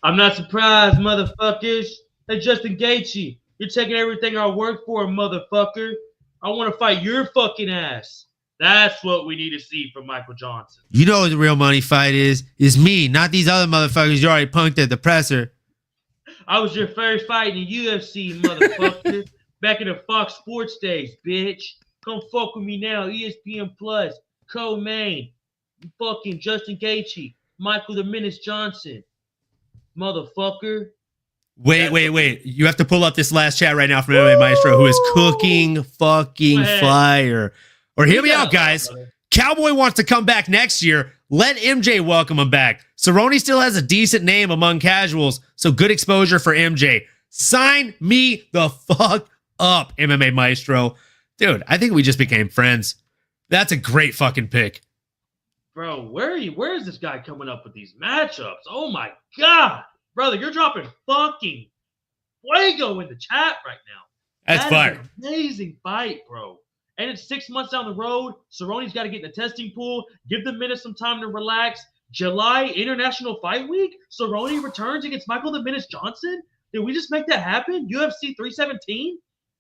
I'm not surprised, motherfuckers. Hey, Justin Gaethje, you're taking everything I work for, motherfucker. I want to fight your fucking ass. That's what we need to see from Michael Johnson. You know what the real money fight is me, not these other motherfuckers you already punked at the presser. I was your first fight in the UFC, motherfucker. Back in the Fox Sports days, bitch. Come fuck with me now. ESPN Plus, co-main, fucking Justin Gaethje, Michael the Menace Johnson, motherfucker. Wait. You have to pull up this last chat right now from MMA Maestro, who is cooking fucking fire. Or hear me out, guys. Cowboy wants to come back next year. Let MJ welcome him back. Cerrone still has a decent name among casuals, so good exposure for MJ. Sign me the fuck up, MMA Maestro. Dude, I think we just became friends. That's a great fucking pick. Bro, where is this guy coming up with these matchups? Oh my God. Brother, you're dropping fucking fuego in the chat right now. That's fire. An amazing fight, bro. And it's 6 months down the road. Cerrone's got to get in the testing pool. Give the Menace some time to relax. July International Fight Week, Cerrone returns against Michael the Menace Johnson. Did we just make that happen? UFC 317?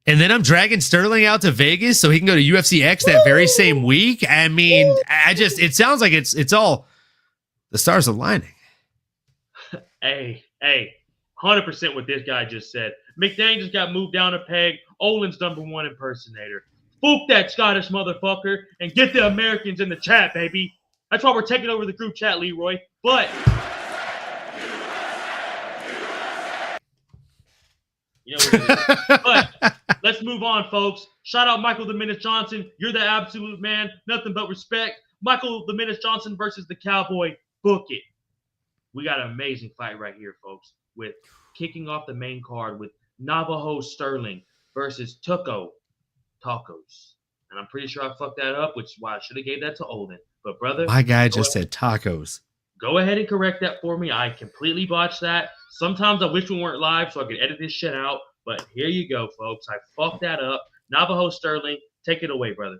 And then I'm dragging Sterling out to Vegas so he can go to UFC X that very same week. I mean, it sounds like it's all the stars aligning. Hey, 100% what this guy just said. McDane just got moved down a peg. Olin's #1 impersonator. Spook that Scottish motherfucker and get the Americans in the chat, baby. That's why we're taking over the group chat, Leroy. But you know what it is. But let's move on, folks. Shout out Michael the Menace Johnson. You're the absolute man. Nothing but respect. Michael the Menace Johnson versus the Cowboy. Book it. We got an amazing fight right here, folks, with kicking off the main card with Navajo Sterling versus Tuco Tacos. And I'm pretty sure I fucked that up, which is why I should have gave that to Olin. But, brother. My guy just said tacos. Go ahead and correct that for me. I completely botched that. Sometimes I wish we weren't live so I could edit this shit out. But here you go, folks. I fucked that up. Navajo Sterling, take it away, brother.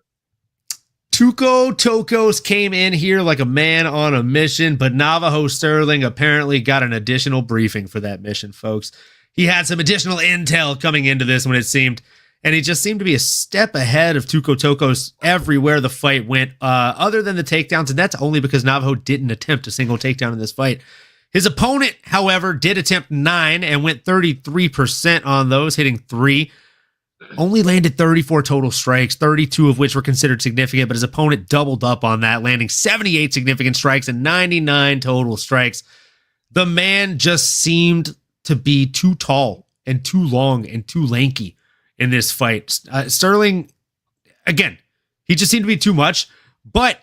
Tuco Tocos came in here like a man on a mission, but Navajo Sterling apparently got an additional briefing for that mission, folks. He had some additional intel coming into this when it seemed, and he just seemed to be a step ahead of Tuco Tocos everywhere the fight went, other than the takedowns, and that's only because Navajo didn't attempt a single takedown in this fight. His opponent, however, did attempt 9 and went 33% on those, hitting 3. Only landed 34 total strikes, 32 of which were considered significant, but his opponent doubled up on that, landing 78 significant strikes and 99 total strikes. The man just seemed to be too tall and too long and too lanky in this fight. Sterling, again, he just seemed to be too much, but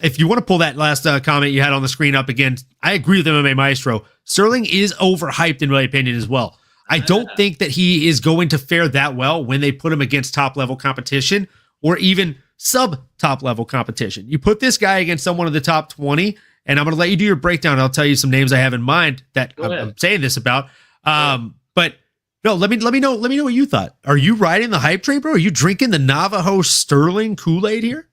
if you want to pull that last comment you had on the screen up again, I agree with MMA Maestro. Sterling is overhyped in my opinion as well. I don't think that he is going to fare that well when they put him against top-level competition or even sub-top-level competition. You put this guy against someone in the top 20, and I'm going to let you do your breakdown. I'll tell you some names I have in mind that I'm saying this about. But no, let me know what you thought. Are you riding the hype train, bro? Are you drinking the Navajo Sterling Kool-Aid here?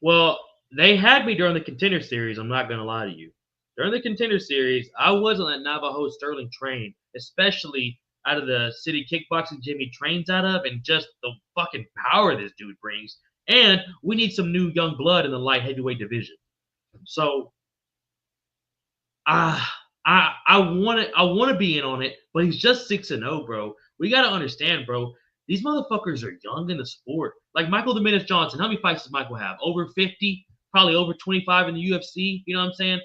Well, they had me during the Contender Series. I'm not going to lie to you. During the Contender Series, I wasn't that Navajo Sterling train, especially out of the city kickboxing gym he trains out of, and just the fucking power this dude brings. And we need some new young blood in the light heavyweight division. So I want to be in on it, but he's just 6-0, bro. We got to understand, bro. These motherfuckers are young in the sport. Like Michael the Menace Johnson, how many fights does Michael have? Over 50, probably over 25 in the UFC. You know what I'm saying?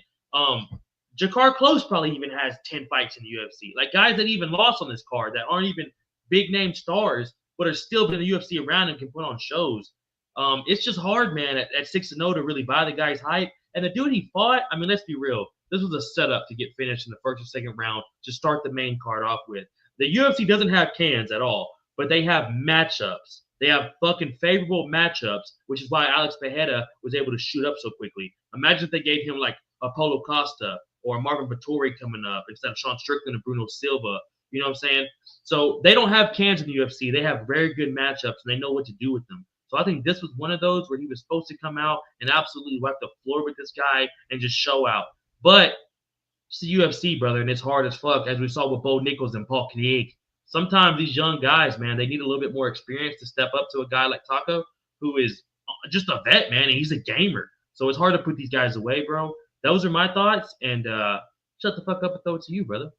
Jakar Close probably even has 10 fights in the UFC. Like guys that even lost on this card that aren't even big name stars, but are still been in the UFC around and can put on shows. It's just hard, man, at 6-0 to really buy the guy's hype. And the dude he fought, I mean, let's be real. This was a setup to get finished in the first or second round to start the main card off with. The UFC doesn't have cans at all, but they have matchups. They have fucking favorable matchups, which is why Alex Pereira was able to shoot up so quickly. Imagine if they gave him like Apollo Costa or Marvin Vettori coming up instead of Sean Strickland and Bruno Silva. You know what I'm saying? So they don't have cans in the UFC. They have very good matchups, and they know what to do with them. So I think this was one of those where he was supposed to come out and absolutely wipe the floor with this guy and just show out. But it's the UFC, brother, and it's hard as fuck, as we saw with Bo Nichols and Paul Craig. Sometimes these young guys, man, they need a little bit more experience to step up to a guy like Taco, who is just a vet, man, and he's a gamer. So it's hard to put these guys away, bro. Those are my thoughts, and shut the fuck up and throw it to you, brother.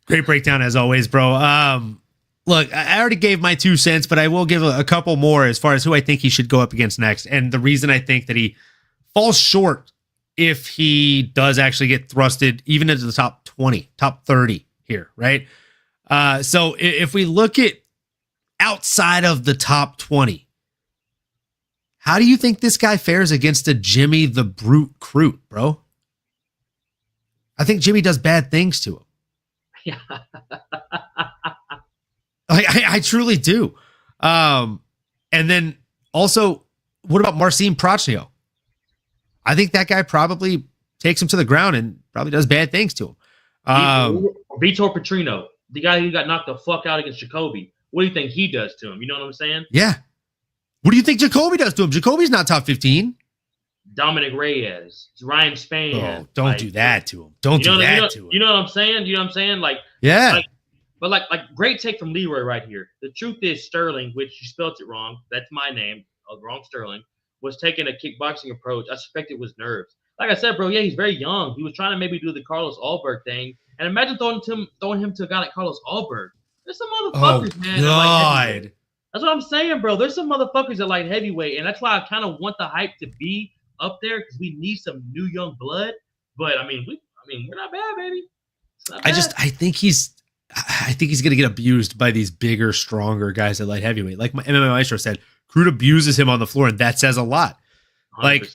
Great breakdown as always, bro. Look, I already gave my 2 cents, but I will give a couple more as far as who I think he should go up against next. And the reason I think that he falls short if he does actually get thrusted even into the top 20, top 30 here, right? So if we look at outside of the top 20, how do you think this guy fares against a Jimmy the Brute Crute, bro? I think Jimmy does bad things to him. Yeah. I truly do. And then also, what about Marcin Prachnio? I think that guy probably takes him to the ground and probably does bad things to him. Vitor Petrino, the guy who got knocked the fuck out against Jacoby. What do you think he does to him? You know what I'm saying? Yeah. What do you think Jacoby does to him? Jacoby's not top 15. Dominic Reyes, Ryan Spann. Oh, don't do that to him. Don't do that to him. You know what I'm saying? You know what I'm saying? Like, yeah. But great take from Leroy right here. The truth is Sterling, which you spelled it wrong. That's my name. Wrong Sterling. Was taking a kickboxing approach. I suspect it was nerves. Like I said, bro, yeah, he's very young. He was trying to maybe do the Carlos Alberg thing. And imagine throwing him to a guy like Carlos Alberg. There's some motherfuckers, man. God. That's what I'm saying, bro. There's some motherfuckers at light heavyweight, and that's why I kind of want the hype to be up there because we need some new young blood. But I mean, we're not bad, baby. Not bad. I think he's gonna get abused by these bigger, stronger guys at light heavyweight. Like my MMA Maestro said, Crute abuses him on the floor, and that says a lot. 100%. Like,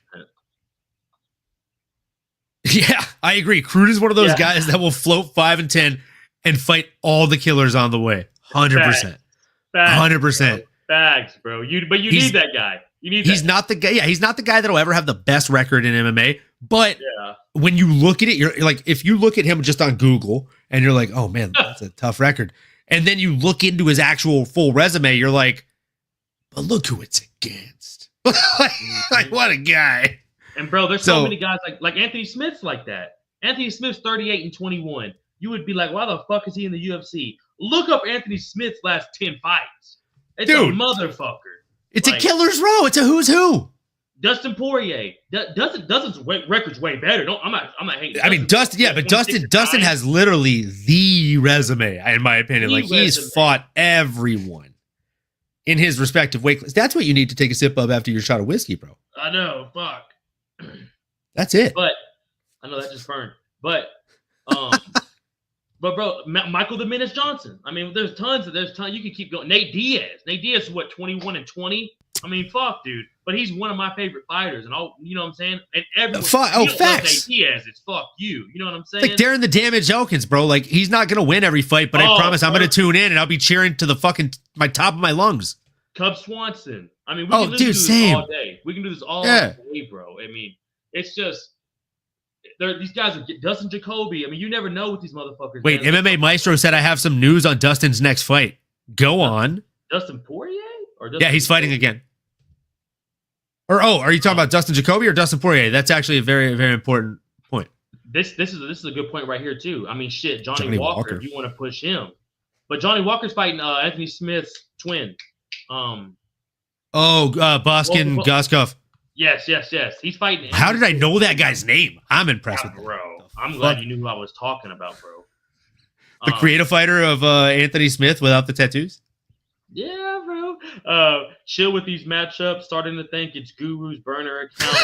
yeah, I agree. Crute is one of those guys that will float 5 and 10 and fight all the killers on the way. 100%. 100%. Facts, bro. But you need that guy. He's not the guy. Yeah, he's not the guy that'll ever have the best record in MMA. But when you look at it, you're like, if you look at him just on Google and you're like, oh man, that's a tough record. And then you look into his actual full resume, you're like, but look who it's against. like what a guy. And bro, there's so many guys like Anthony Smith's like that. Anthony Smith's 38 and 21. You would be like, why the fuck is he in the UFC? Look up Anthony Smith's last 10 fights. It's a motherfucker. It's a killer's row. It's a who's who. Dustin Poirier. Dustin's record's way better. I'm not hating. I mean, Dustin has literally the resume, in my opinion. He's fought everyone in his respective weight class. That's what you need to take a sip of after your shot of whiskey, bro. I know. Fuck. That's it. But I know that just burned. But but bro, Michael the Menace Johnson. I mean, there's tons. You can keep going. Nate Diaz is what, 21 and 20. I mean, fuck, dude. But he's one of my favorite fighters, and you know what I'm saying. And everyone, facts. Nate Diaz, it's fuck you. You know what I'm saying? Like Darren the Damage Elkins, bro. Like he's not gonna win every fight, but I promise I'm gonna tune in and I'll be cheering to the fucking my top of my lungs. Cub Swanson. I mean, we can do this all day. We can do this all day, bro. I mean, it's just. These guys are Dustin Jacoby. I mean, you never know with these motherfuckers. Wait, man. MMA Maestro said I have some news on Dustin's next fight. Go on. Dustin Poirier? He's fighting again. Are you talking about Dustin Jacoby or Dustin Poirier? That's actually a very, very important point. This is a good point right here too. I mean, shit, Johnny Walker. If you want to push him, but Johnny Walker's fighting Anthony Smith's twin. Boskin Goskov. Yes. He's fighting. How did I know that guy's name? I'm impressed with that. Bro. I'm glad you knew who I was talking about, bro. The creative fighter of Anthony Smith without the tattoos? Yeah, bro. Chill with these matchups, starting to think it's Guru's burner account.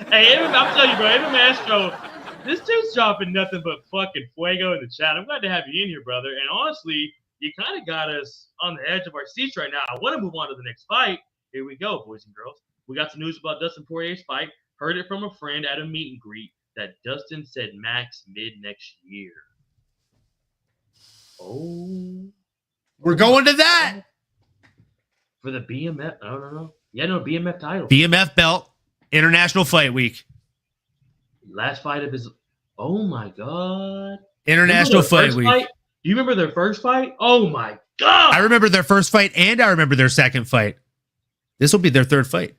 Hey, I'm telling you, bro, MMAstro, this dude's dropping nothing but fucking fuego in the chat. I'm glad to have you in here, brother. And honestly, you kind of got us on the edge of our seats right now. I want to move on to the next fight. Here we go, boys and girls. We got some news about Dustin Poirier's fight. Heard it from a friend at a meet and greet that Dustin said max mid next year. Oh. We're going to that. For the BMF. I don't know. Yeah, no, BMF title. BMF belt. International Fight Week. Last fight of his. Oh, my God. International Fight Week. Do you remember their first fight? Oh, my God. I remember their first fight and I remember their second fight. This will be their third fight.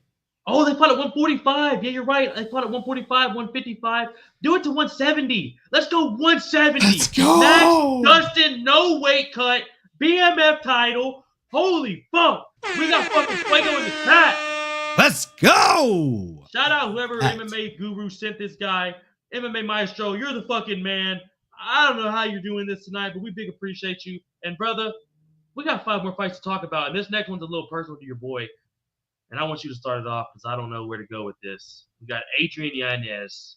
Oh, they fought at 145. Yeah, you're right. They fought at 145, 155. Do it to 170. Let's go 170. Let's go. Max Dustin, no weight cut. BMF title. Holy fuck. We got fucking fuego in the chat. Let's go. Shout out whoever MMA guru sent this guy. MMA Maestro, you're the fucking man. I don't know how you're doing this tonight, but we big appreciate you. And brother, we got 5 more fights to talk about. And this next one's a little personal to your boy. And I want you to start it off because I don't know where to go with this. We got Adrian Yanez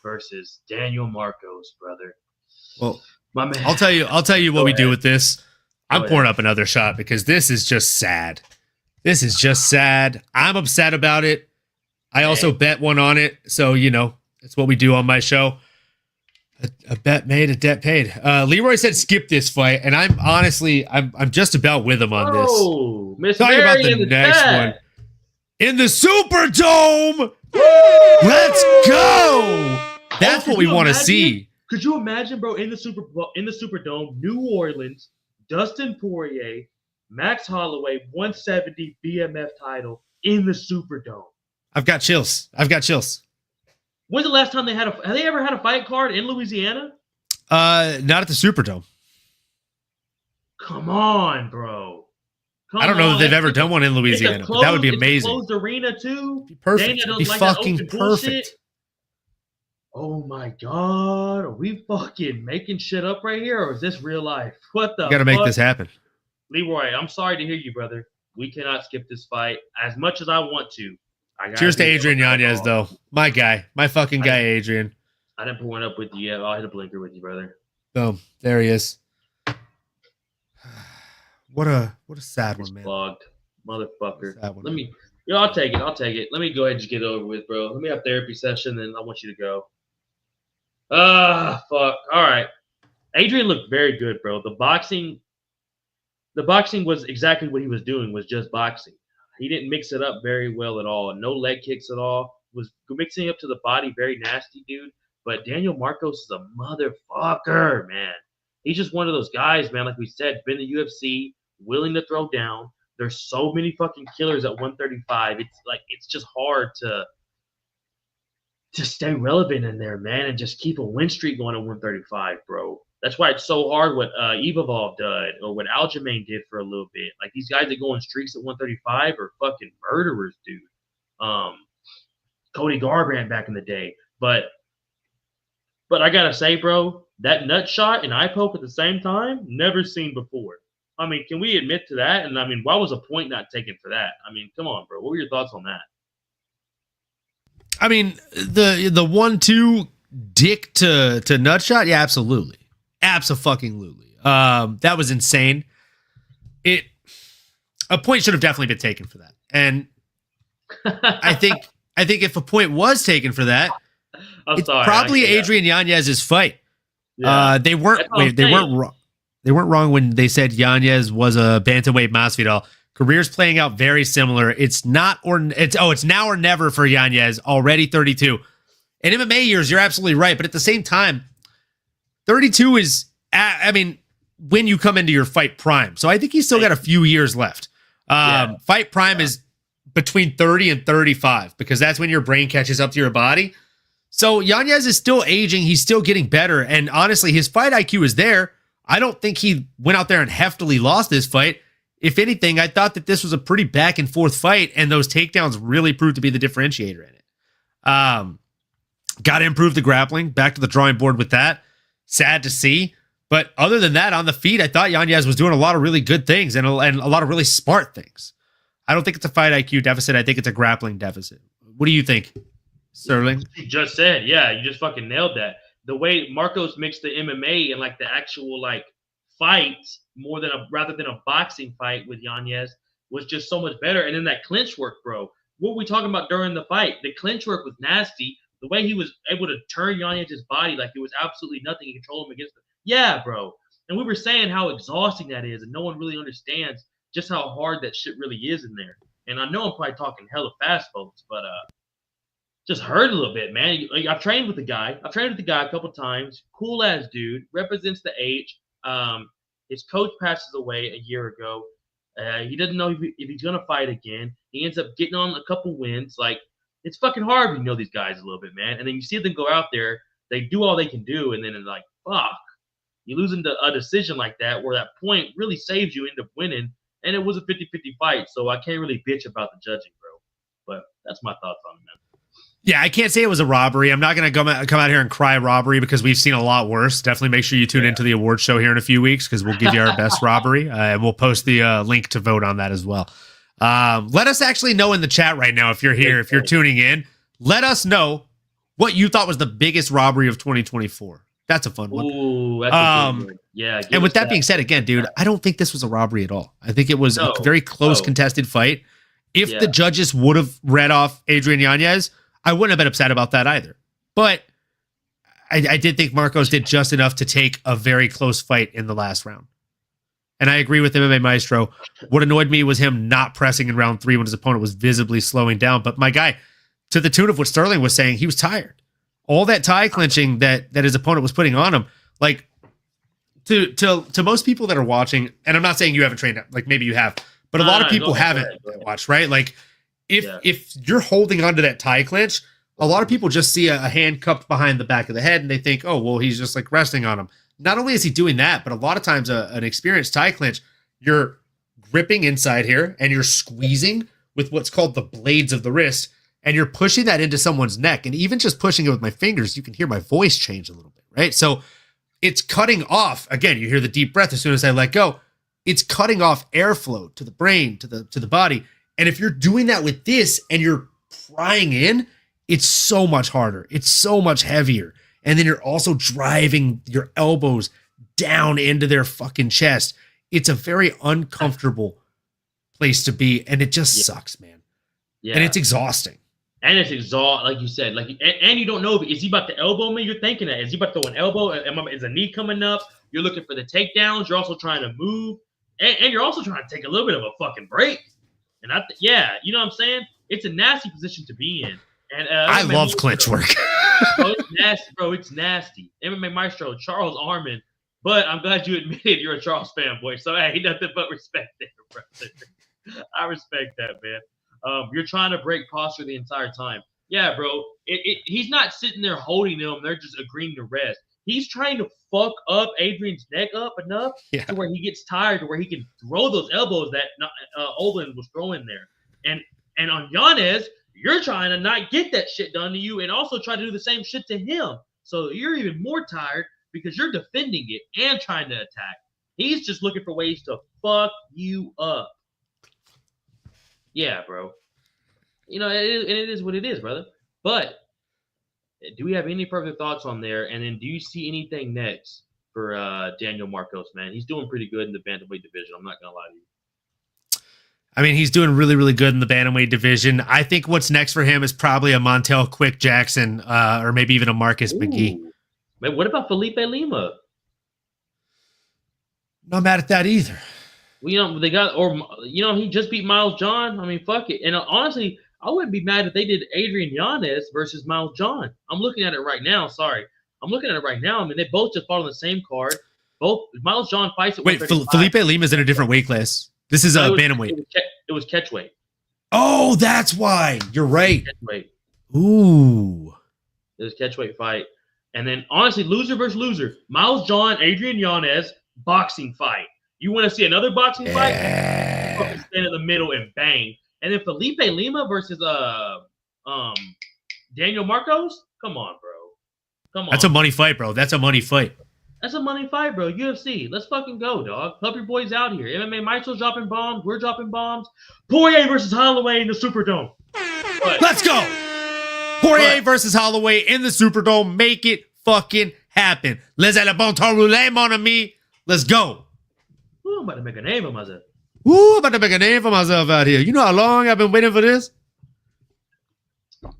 versus Daniel Marcos, brother. Well, my man. I'll tell you what we do with this. I'm pouring up another shot because this is just sad. This is just sad. I'm upset about it. I also bet one on it. So, it's what we do on my show. A bet made, a debt paid. Leroy said skip this fight, and I'm just about with him on this. Oh, Miss Talking Mary about the next one. In the Superdome! Woo! Let's go! That's what we want to see. Could you imagine, bro, in the Superdome, New Orleans, Dustin Poirier Max Holloway, 170 BMF title in the Superdome. I've got chills. When's the last time have they ever had a fight card in Louisiana? Not at the Superdome. Come on, bro. I don't know that they've ever done one in Louisiana. But that would be amazing. It's a closed arena too. Be perfect. It'd be fucking perfect. Bullshit. Oh my god, are we fucking making shit up right here, or is this real life? What the? We gotta make this happen. Leroy, I'm sorry to hear you, brother. We cannot skip this fight as much as I want to. Cheers to Adrian Yanez, though. My guy. My fucking guy, Adrian. I didn't put one up with you yet. I'll hit a blinker with you, brother. Boom. There he is. What a sad one, man. Vlogged. Motherfucker. I'll take it. Let me go ahead and just get it over with, bro. Let me have therapy session, and I want you to go. Fuck. All right. Adrian looked very good, bro. The boxing was exactly what he was doing, was just boxing. He didn't mix it up very well at all. No leg kicks at all. Was mixing up to the body, very nasty, dude. But Daniel Marcos is a motherfucker, man. He's just one of those guys, man. Like we said, been in the UFC, willing to throw down. There's so many fucking killers at 135. It's just hard to stay relevant in there, man, and just keep a win streak going at 135, bro. That's why it's so hard what Evavov did or what Aljamain did for a little bit. Like, these guys that go on streaks at 135 are fucking murderers, dude. Cody Garbrandt back in the day. But I gotta say, bro, that nut shot and eye poke at the same time, never seen before. I mean, can we admit to that? And I mean, why was a point not taken for that? I mean, come on, bro. What were your thoughts on that? I mean, the 1-2 dick to nut shot, yeah, absolutely. Absolutely. That was insane. A point should have definitely been taken for that. And I think if a point was taken for that, probably Adrian Yanez's fight. Yeah. They weren't wrong. They weren't wrong when they said Yanez was a bantamweight Masvidal. Career's playing out very similar. It's now or never for Yanez, already 32. In MMA years, you're absolutely right. But at the same time, 32 is, when you come into your fight prime. So I think he's still got a few years left. Fight prime is between 30 and 35 because that's when your brain catches up to your body. So Yanez is still aging. He's still getting better. And honestly, his fight IQ is there. I don't think he went out there and heftily lost this fight. If anything, I thought that this was a pretty back and forth fight, and those takedowns really proved to be the differentiator in it. Got to improve the grappling. Back to the drawing board with that. Sad to see. But other than that, on the feet, I thought Yanez was doing a lot of really good things and a lot of really smart things. I don't think it's a fight IQ deficit. I think it's a grappling deficit. What do you think, Sterling? You just said, yeah, you just fucking nailed that. The way Marcos mixed the MMA and like the actual like fights rather than a boxing fight with Yanez was just so much better. And then that clinch work, bro. What were we talking about during the fight? The clinch work was nasty. The way he was able to turn Yanez's body like it was absolutely nothing and control him against him. Yeah, bro. And we were saying how exhausting that is, and no one really understands just how hard that shit really is in there. And I know I'm probably talking hella fast, folks, but just hurt a little bit, man. Like, I've trained with the guy. a couple times. Cool ass dude. Represents the age. His coach passes away a year ago. He doesn't know if he's gonna fight again. He ends up getting on a couple wins. Like, it's fucking hard when you know these guys a little bit, man. And then you see them go out there, they do all they can do, and then it's like, fuck. You lose into a decision like that where that point really saves you, end up winning. And it was a 50-50 fight, so I can't really bitch about the judging, bro. But that's my thoughts on it, man. Yeah, I can't say it was a robbery. I'm not going to come out here and cry robbery because we've seen a lot worse. Definitely make sure you tune into the award show here in a few weeks because we'll give you our best robbery. And we'll post the link to vote on that as well. Let us actually know in the chat right now if you're here, if you're tuning in. Let us know what you thought was the biggest robbery of 2024. That's a fun one. Ooh, that's a good one. Yeah. And with that being said, again, dude, I don't think this was a robbery at all. I think it was a very close contested fight. If the judges would have read off Adrian Yanez, I wouldn't have been upset about that either. But I did think Marcos did just enough to take a very close fight in the last round. And I agree with MMA Maestro. What annoyed me was him not pressing in round 3 when his opponent was visibly slowing down. But my guy, to the tune of what Sterling was saying, he was tired. All that tie clinching that his opponent was putting on him, like, to most people that are watching, and I'm not saying you haven't trained, like maybe you have, but a lot of people haven't watched, right? Like if you're holding onto that tie clinch, a lot of people just see a hand cupped behind the back of the head and they think, oh, well, he's just like resting on him. Not only is he doing that, but a lot of times an experienced tie clinch, you're gripping inside here and you're squeezing with what's called the blades of the wrist, and you're pushing that into someone's neck. And even just pushing it with my fingers, you can hear my voice change a little bit, right? So it's cutting off, again, you hear the deep breath as soon as I let go. It's cutting off airflow to the brain, to the body. And if you're doing that with this and you're prying in, it's so much harder. It's so much heavier. And then you're also driving your elbows down into their fucking chest. It's a very uncomfortable place to be. And it just sucks, man. Yeah. And it's exhausting. And it's like you said, and you don't know, is he about to elbow me? You're thinking that. Is he about to throw an elbow? Is a knee coming up? You're looking for the takedowns. You're also trying to move. And you're also trying to take a little bit of a fucking break. And you know what I'm saying? It's a nasty position to be in. And I love clinch work. Bro, it's nasty, bro. It's nasty. MMA Maestro, Charles Arman. But I'm glad you admitted you're a Charles fanboy. So, hey, nothing but respect there, brother. I respect that, man. You're trying to break posture the entire time. Yeah, bro. He's not sitting there holding them. They're just agreeing to rest. He's trying to fuck up Adrian's neck up enough to where he gets tired, to where he can throw those elbows that Olin was throwing there. And on Yanez, you're trying to not get that shit done to you and also try to do the same shit to him. So you're even more tired because you're defending it and trying to attack. He's just looking for ways to fuck you up. Yeah, bro. You know, it is what it is, brother. But do we have any further thoughts on there? And then do you see anything next for Daniel Marcos, man? He's doing pretty good in the bantamweight division. I'm not going to lie to you. I mean, he's doing really, really good in the bantamweight division. I think what's next for him is probably a Montel Quick Jackson or maybe even a Marcus McGee. Man, what about Felipe Lima? Not mad at that either. Well, he just beat Miles John. I mean, fuck it. And honestly, I wouldn't be mad if they did Adrian Yanez versus Miles John. I'm looking at it right now. Sorry. I'm looking at it right now. I mean, they both just fought on the same card. Both Miles John fights at Wait, Felipe Lima's in a different weight class. This is a bantamweight. It was catchweight. Oh, that's why. You're right. Catchweight. Ooh. It was catchweight fight. And then, honestly, loser versus loser. Miles John, Adrian Yanez, boxing fight. You want to see another boxing fight? Stand in the middle and bang. And then Felipe Lima versus Daniel Marcos? Come on, bro. Come on. That's a money fight, bro. That's a money fight. That's a money fight, bro. UFC. Let's fucking go, dog. Help your boys out here. MMA Maestro's dropping bombs. We're dropping bombs. Poirier versus Holloway in the Superdome. Let's go. Poirier versus Holloway in the Superdome. Make it fucking happen. Les a la bon temps roulé, mon ami. Let's go. Ooh, I'm about to make a name of myself. Ooh, I'm about to make a name for myself out here. You know how long I've been waiting for this?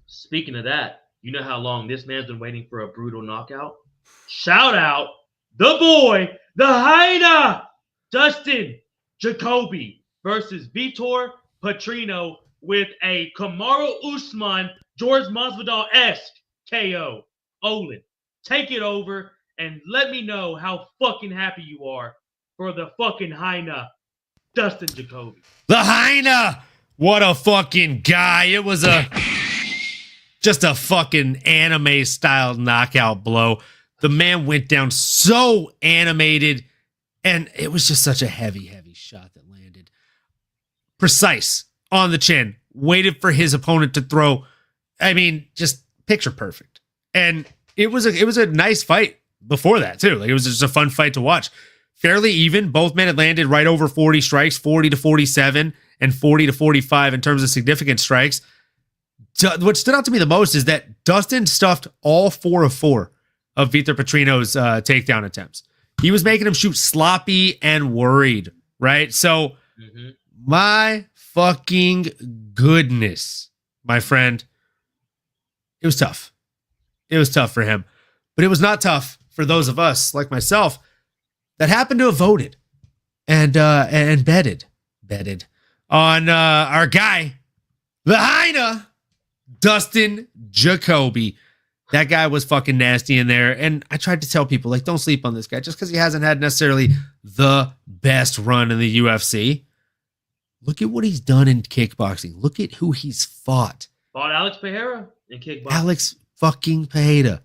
Speaking of that, you know how long this man's been waiting for a brutal knockout? Shout out the boy, the hyena, Dustin Jacoby versus Vitor Petrino with a Kamaru Usman, George Masvidal-esque KO. Olin, take it over and let me know how fucking happy you are for the fucking hyena, Dustin Jacoby. The hyena! What a fucking guy. It was just a fucking anime-style knockout blow. The man went down so animated, and it was just such a heavy, heavy shot that landed. Precise, on the chin, waited for his opponent to throw. I mean, just picture perfect. And it was a nice fight before that, too. Like, it was just a fun fight to watch. Fairly even. Both men had landed right over 40 strikes, 40 to 47, and 40 to 45 in terms of significant strikes. What stood out to me the most is that Dustin stuffed all 4 of 4 of Vitor Petrino's takedown attempts. He was making him shoot sloppy and worried, right? So, my fucking goodness, my friend, it was tough. It was tough for him. But it was not tough for those of us, like myself, that happened to have voted and betted on our guy, the hyena, Dustin Jacoby. That guy was fucking nasty in there. And I tried to tell people, like, don't sleep on this guy just because he hasn't had necessarily the best run in the UFC. Look at what he's done in kickboxing. Look at who he's fought. Fought Alex Pereira in kickboxing. Alex fucking Pereira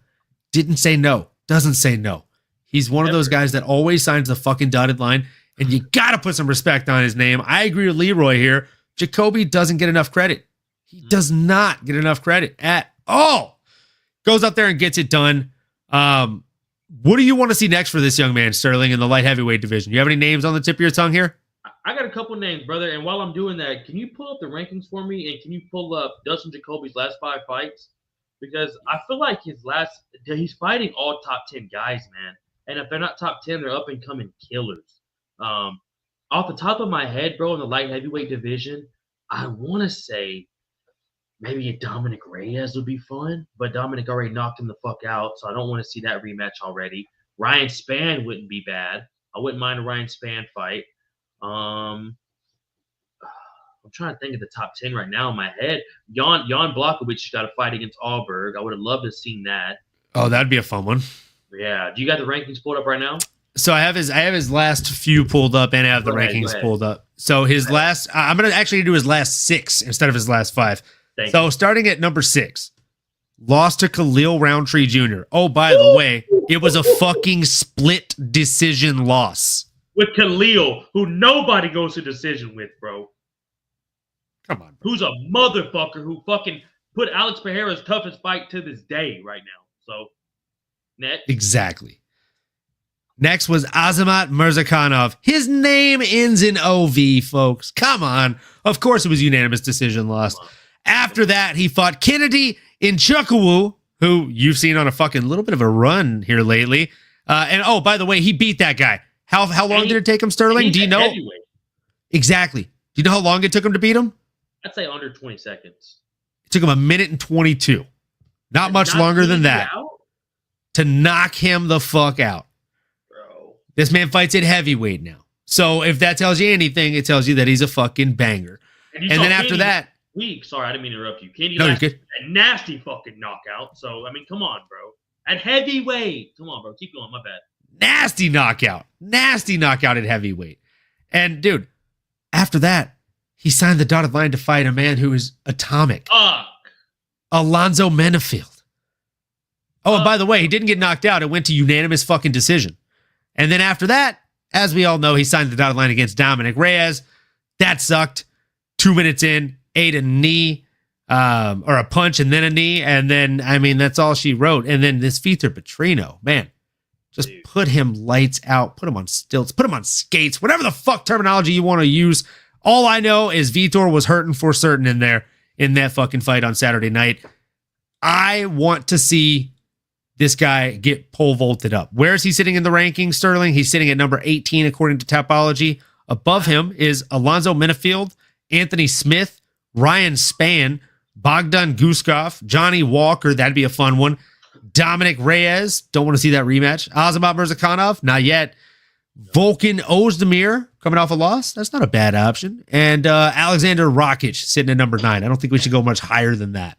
didn't say no. Doesn't say no. He's one of those guys that always signs the fucking dotted line, and you got to put some respect on his name. I agree with Leroy here. Jacoby doesn't get enough credit. He does not get enough credit at all. Goes up there and gets it done. What do you want to see next for this young man, Sterling, in the light heavyweight division? You have any names on the tip of your tongue here? I got a couple names, brother. And while I'm doing that, can you pull up the rankings for me? And can you pull up Dustin Jacoby's last 5 fights? Because I feel like he's fighting all top 10 guys, man. And if they're not top 10, they're up and coming killers. Off the top of my head, bro, in the light heavyweight division, I want to say maybe a Dominic Reyes would be fun, but Dominic already knocked him the fuck out, so I don't want to see that rematch already. Ryan Spann wouldn't be bad. I wouldn't mind a Ryan Spann fight. I'm trying to think of the top 10 right now in my head. Jan Blachowicz got a fight against Alberg. I would have loved to have seen that. Oh, that'd be a fun one. Yeah. Do you got the rankings pulled up right now? So I have his last few pulled up, and I have the rankings pulled up. So his last, I'm going to actually do his last 6 instead of his last 5. So starting at number 6, lost to Khalil Roundtree Jr. Oh, by the way, it was a fucking split decision loss. With Khalil, who nobody goes to decision with, bro. Come on. Who's a motherfucker who fucking put Alex Pereira's toughest fight to this day right now. So, next. Exactly. Next was Azamat Mirzakhanov. His name ends in OV, folks. Come on. Of course it was unanimous decision loss. After that, he fought Kennedy Nchukwu, who you've seen on a fucking little bit of a run here lately. And oh, by the way, he beat that guy. How long did it take him, Sterling? Do you know? Heavyweight. Exactly. Do you know how long it took him to beat him? I'd say under 20 seconds. It took him 1 minute and 22. Not much longer than that. To knock him the fuck out. Bro. This man fights at heavyweight now. So if that tells you anything, it tells you that he's a fucking banger. And then after that... Sorry, I didn't mean to interrupt you. Candy you're good. A nasty fucking knockout. So, I mean, come on, bro. At heavyweight. Come on, bro. Keep going. My bad. Nasty knockout. Nasty knockout at heavyweight. And, dude, after that, he signed the dotted line to fight a man who is atomic. Alonzo Menefield. Oh, and by the way, he didn't get knocked out. It went to unanimous fucking decision. And then after that, as we all know, he signed the dotted line against Dominic Reyes. That sucked. 2 minutes in, ate a knee, or a punch and then a knee. And then, I mean, that's all she wrote. And then this Vitor Petrino, man, just put him lights out, put him on stilts, put him on skates, whatever the fuck terminology you want to use. All I know is Vitor was hurting for certain in there in that fucking fight on Saturday night. I want to see this guy get pole vaulted up. Where is he sitting in the rankings, Sterling? He's sitting at number 18 according to Tapology. Above him is Alonzo Menefield, Anthony Smith, Ryan Spann, Bogdan Guskov, Johnny Walker. That'd be a fun one. Dominic Reyes. Don't want to see that rematch. Azamat Mirzakhanov. Not yet. Volkan Ozdemir coming off a loss. That's not a bad option. And Alexander Rakic sitting at number 9. I don't think we should go much higher than that.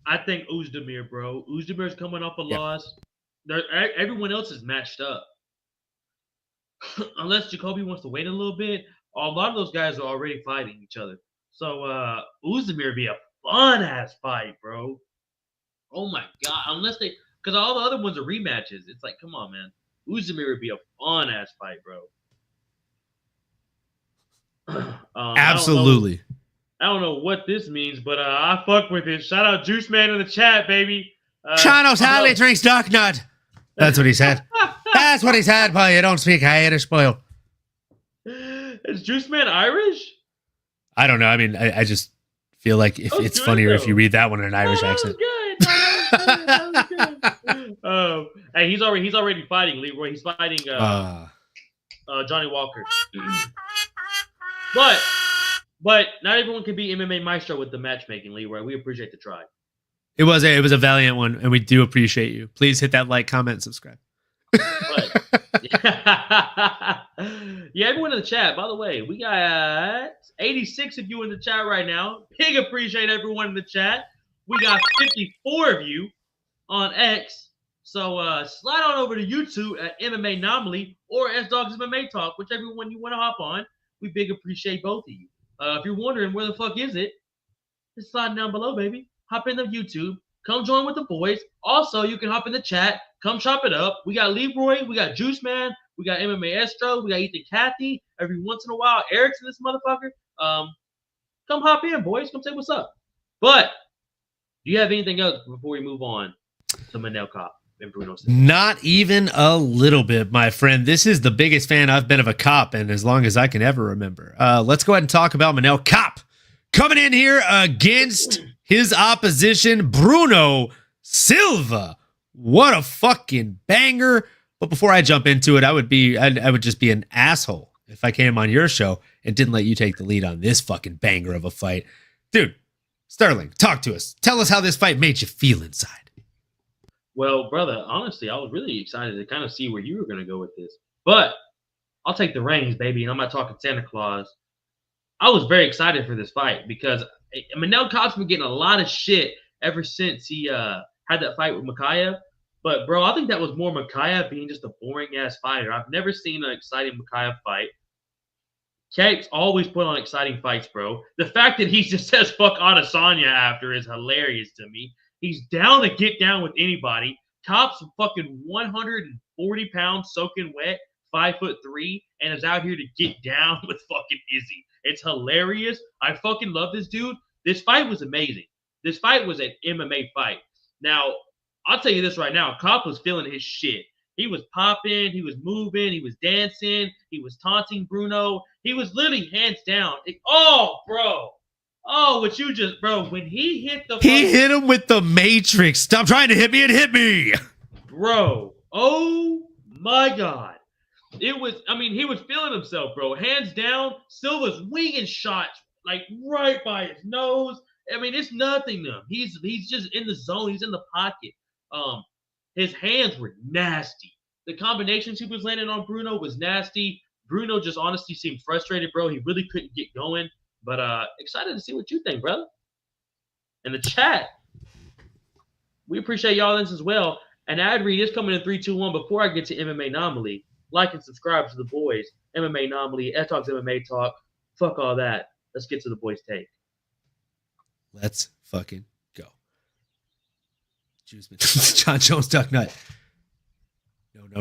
I think Ozdemir, bro. Ozdemir's coming off a loss. Everyone else is matched up. Unless Jacoby wants to wait a little bit, a lot of those guys are already fighting each other. So Ozdemir would be a fun-ass fight, bro. Oh, my God. Unless because all the other ones are rematches. It's like, come on, man. Ozdemir would be a fun-ass fight, bro. Absolutely. I don't know what this means, but I fuck with it. Shout out Juice Man in the chat, baby. Chano's Harley drinks Dark Nut. That's what he said. That's what he said, boy. You don't speak Irish, boy. Is Juice Man Irish? I don't know. I mean, I just feel like if it's funnier if you read that one in an Irish accent. That was good. Hey, he's already fighting, Leroy. He's fighting Johnny Walker. But not everyone can be MMA Maestro with the matchmaking, Leroy. We appreciate the try. It was a valiant one, and we do appreciate you. Please hit that like, comment, and subscribe. Yeah, everyone in the chat. By the way, we got 86 of you in the chat right now. Big appreciate everyone in the chat. We got 54 of you on X. So slide on over to YouTube at MMAnomaly or SDawgsMMA Talk, whichever one you want to hop on. We big appreciate both of you. If you're wondering where the fuck is it, just slide down below, baby. Hop into YouTube. Come join with the boys. Also, you can hop in the chat. Come chop it up. We got Leroy. We got Juice Man. We got MMA Estro. We got Ethan Cathy. Every once in a while, Eric's in this motherfucker. Come hop in, boys. Come say what's up. But do you have anything else before we move on to Manel Kopp and Bruno Silva? Not even a little bit, my friend. This is the biggest fan I've been of a Kopp in as long as I can ever remember. Let's go ahead and talk about Manel Kopp. Coming in here against his opposition, Bruno Silva. What a fucking banger. But before I jump into it, I would just be an asshole if I came on your show and didn't let you take the lead on this fucking banger of a fight. Dude, Sterling, talk to us. Tell us how this fight made you feel inside. Well, brother, honestly, I was really excited to kind of see where you were going to go with this. But I'll take the reins, baby, and I'm not talking Santa Claus. I was very excited for this fight because Manel Kopp's been getting a lot of shit ever since he had that fight with Makayev. But, bro, I think that was more Makayev being just a boring-ass fighter. I've never seen an exciting Makayev fight. Cake's always put on exciting fights, bro. The fact that he just says fuck Adesanya after is hilarious to me. He's down to get down with anybody. Kopp's fucking 140 pounds soaking wet, 5'3", and is out here to get down with fucking Izzy. It's hilarious. I fucking love this dude. This fight was amazing. This fight was an MMA fight. Now, I'll tell you this right now. Kopp was feeling his shit. He was popping. He was moving. He was dancing. He was taunting Bruno. He was literally hands down. Bro. Oh, what you just, bro, when he hit the... He hit him with the Matrix. Stop trying to hit me and hit me. Bro. Oh, my God. He was feeling himself, bro. Hands down, Silva's winging shots, like, right by his nose. I mean, it's nothing to him. He's just in the zone. He's in the pocket. His hands were nasty. The combinations he was landing on Bruno was nasty. Bruno just honestly seemed frustrated, bro. He really couldn't get going. But excited to see what you think, brother. In the chat, we appreciate y'all this as well. And ad read is coming in 3, 2, 1. Before I get to MMAnomaly, like and subscribe to the boys. MMAnomaly, SDawgsMMA Talk. Fuck all that. Let's get to the boys' take. Let's fucking go. John Jones Duck Nut.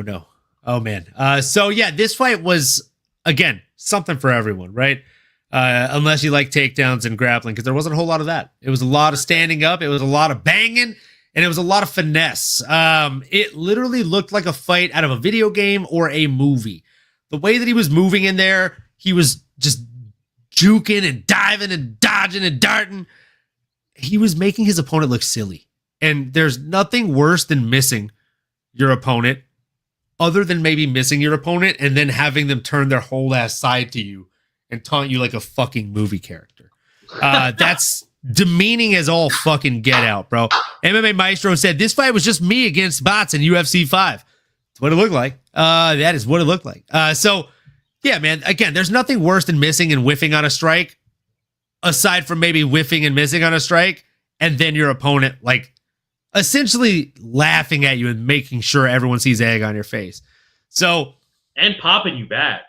No. Oh, man. So, yeah, this fight was, again, something for everyone, right? Unless you like takedowns and grappling, because there wasn't a whole lot of that. It was a lot of standing up. It was a lot of banging, and it was a lot of finesse. It literally looked like a fight out of a video game or a movie. The way that he was moving in there, he was just juking and diving and dodging and darting. He was making his opponent look silly. And there's nothing worse than missing your opponent, other than maybe missing your opponent and then having them turn their whole ass side to you and taunt you like a fucking movie character. That's demeaning as all fucking get out, bro. MMA Maestro said, this fight was just me against bots in UFC 5. That's what it looked like. That is what it looked like. So, yeah, man, again, there's nothing worse than missing and whiffing on a strike, aside from maybe whiffing and missing on a strike, and then your opponent, like, essentially laughing at you and making sure everyone sees egg on your face. So, and popping you back.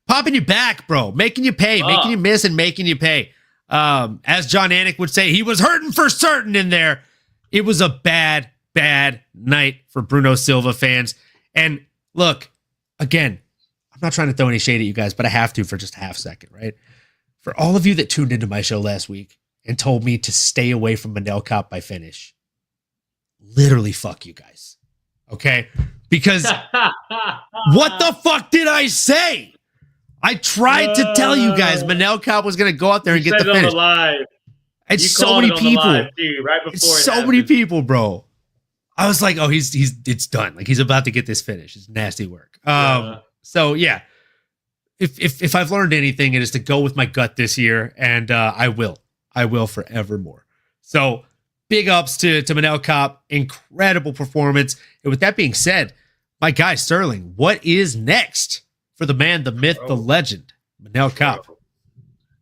Popping you back, bro. Making you pay. Making you miss and making you pay. As John Anik would say, he was hurting for certain in there. It was a bad, bad night for Bruno Silva fans. And look, again, I'm not trying to throw any shade at you guys, but I have to for just a half second, right? For all of you that tuned into my show last week and told me to stay away from Manel Kopp by finish, literally fuck you guys. Okay? Because what the fuck did I say? I tried to tell you guys Manel Kopp was going to go out there and get the finish. It's so many people. Right before so many people, bro. I was like, oh, it's done. Like, he's about to get this finish. It's nasty work. So yeah, if I've learned anything, it is to go with my gut this year, and I will forevermore. So big ups to Manel Kopp. Incredible performance. And with that being said, my guy Sterling, what is next for the man, the myth, the legend, Manel Kopp?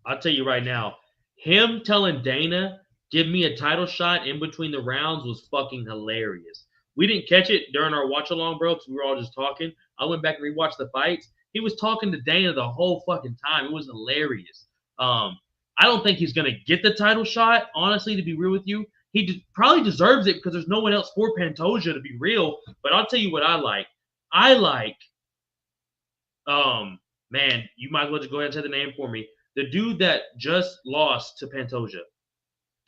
I'll tell you right now, him telling Dana, give me a title shot in between the rounds was fucking hilarious. we didn't catch it during our watch along, bro, because we were all just talking. I went back and rewatched the fights. He was talking to Dana the whole fucking time. It was hilarious. I don't think he's gonna get the title shot. Honestly, to be real with you, he probably deserves it because there's no one else for Pantoja, to be real. But I'll tell you what I like. I like, man, you might as well just go ahead and say the name for me. The dude that just lost to Pantoja,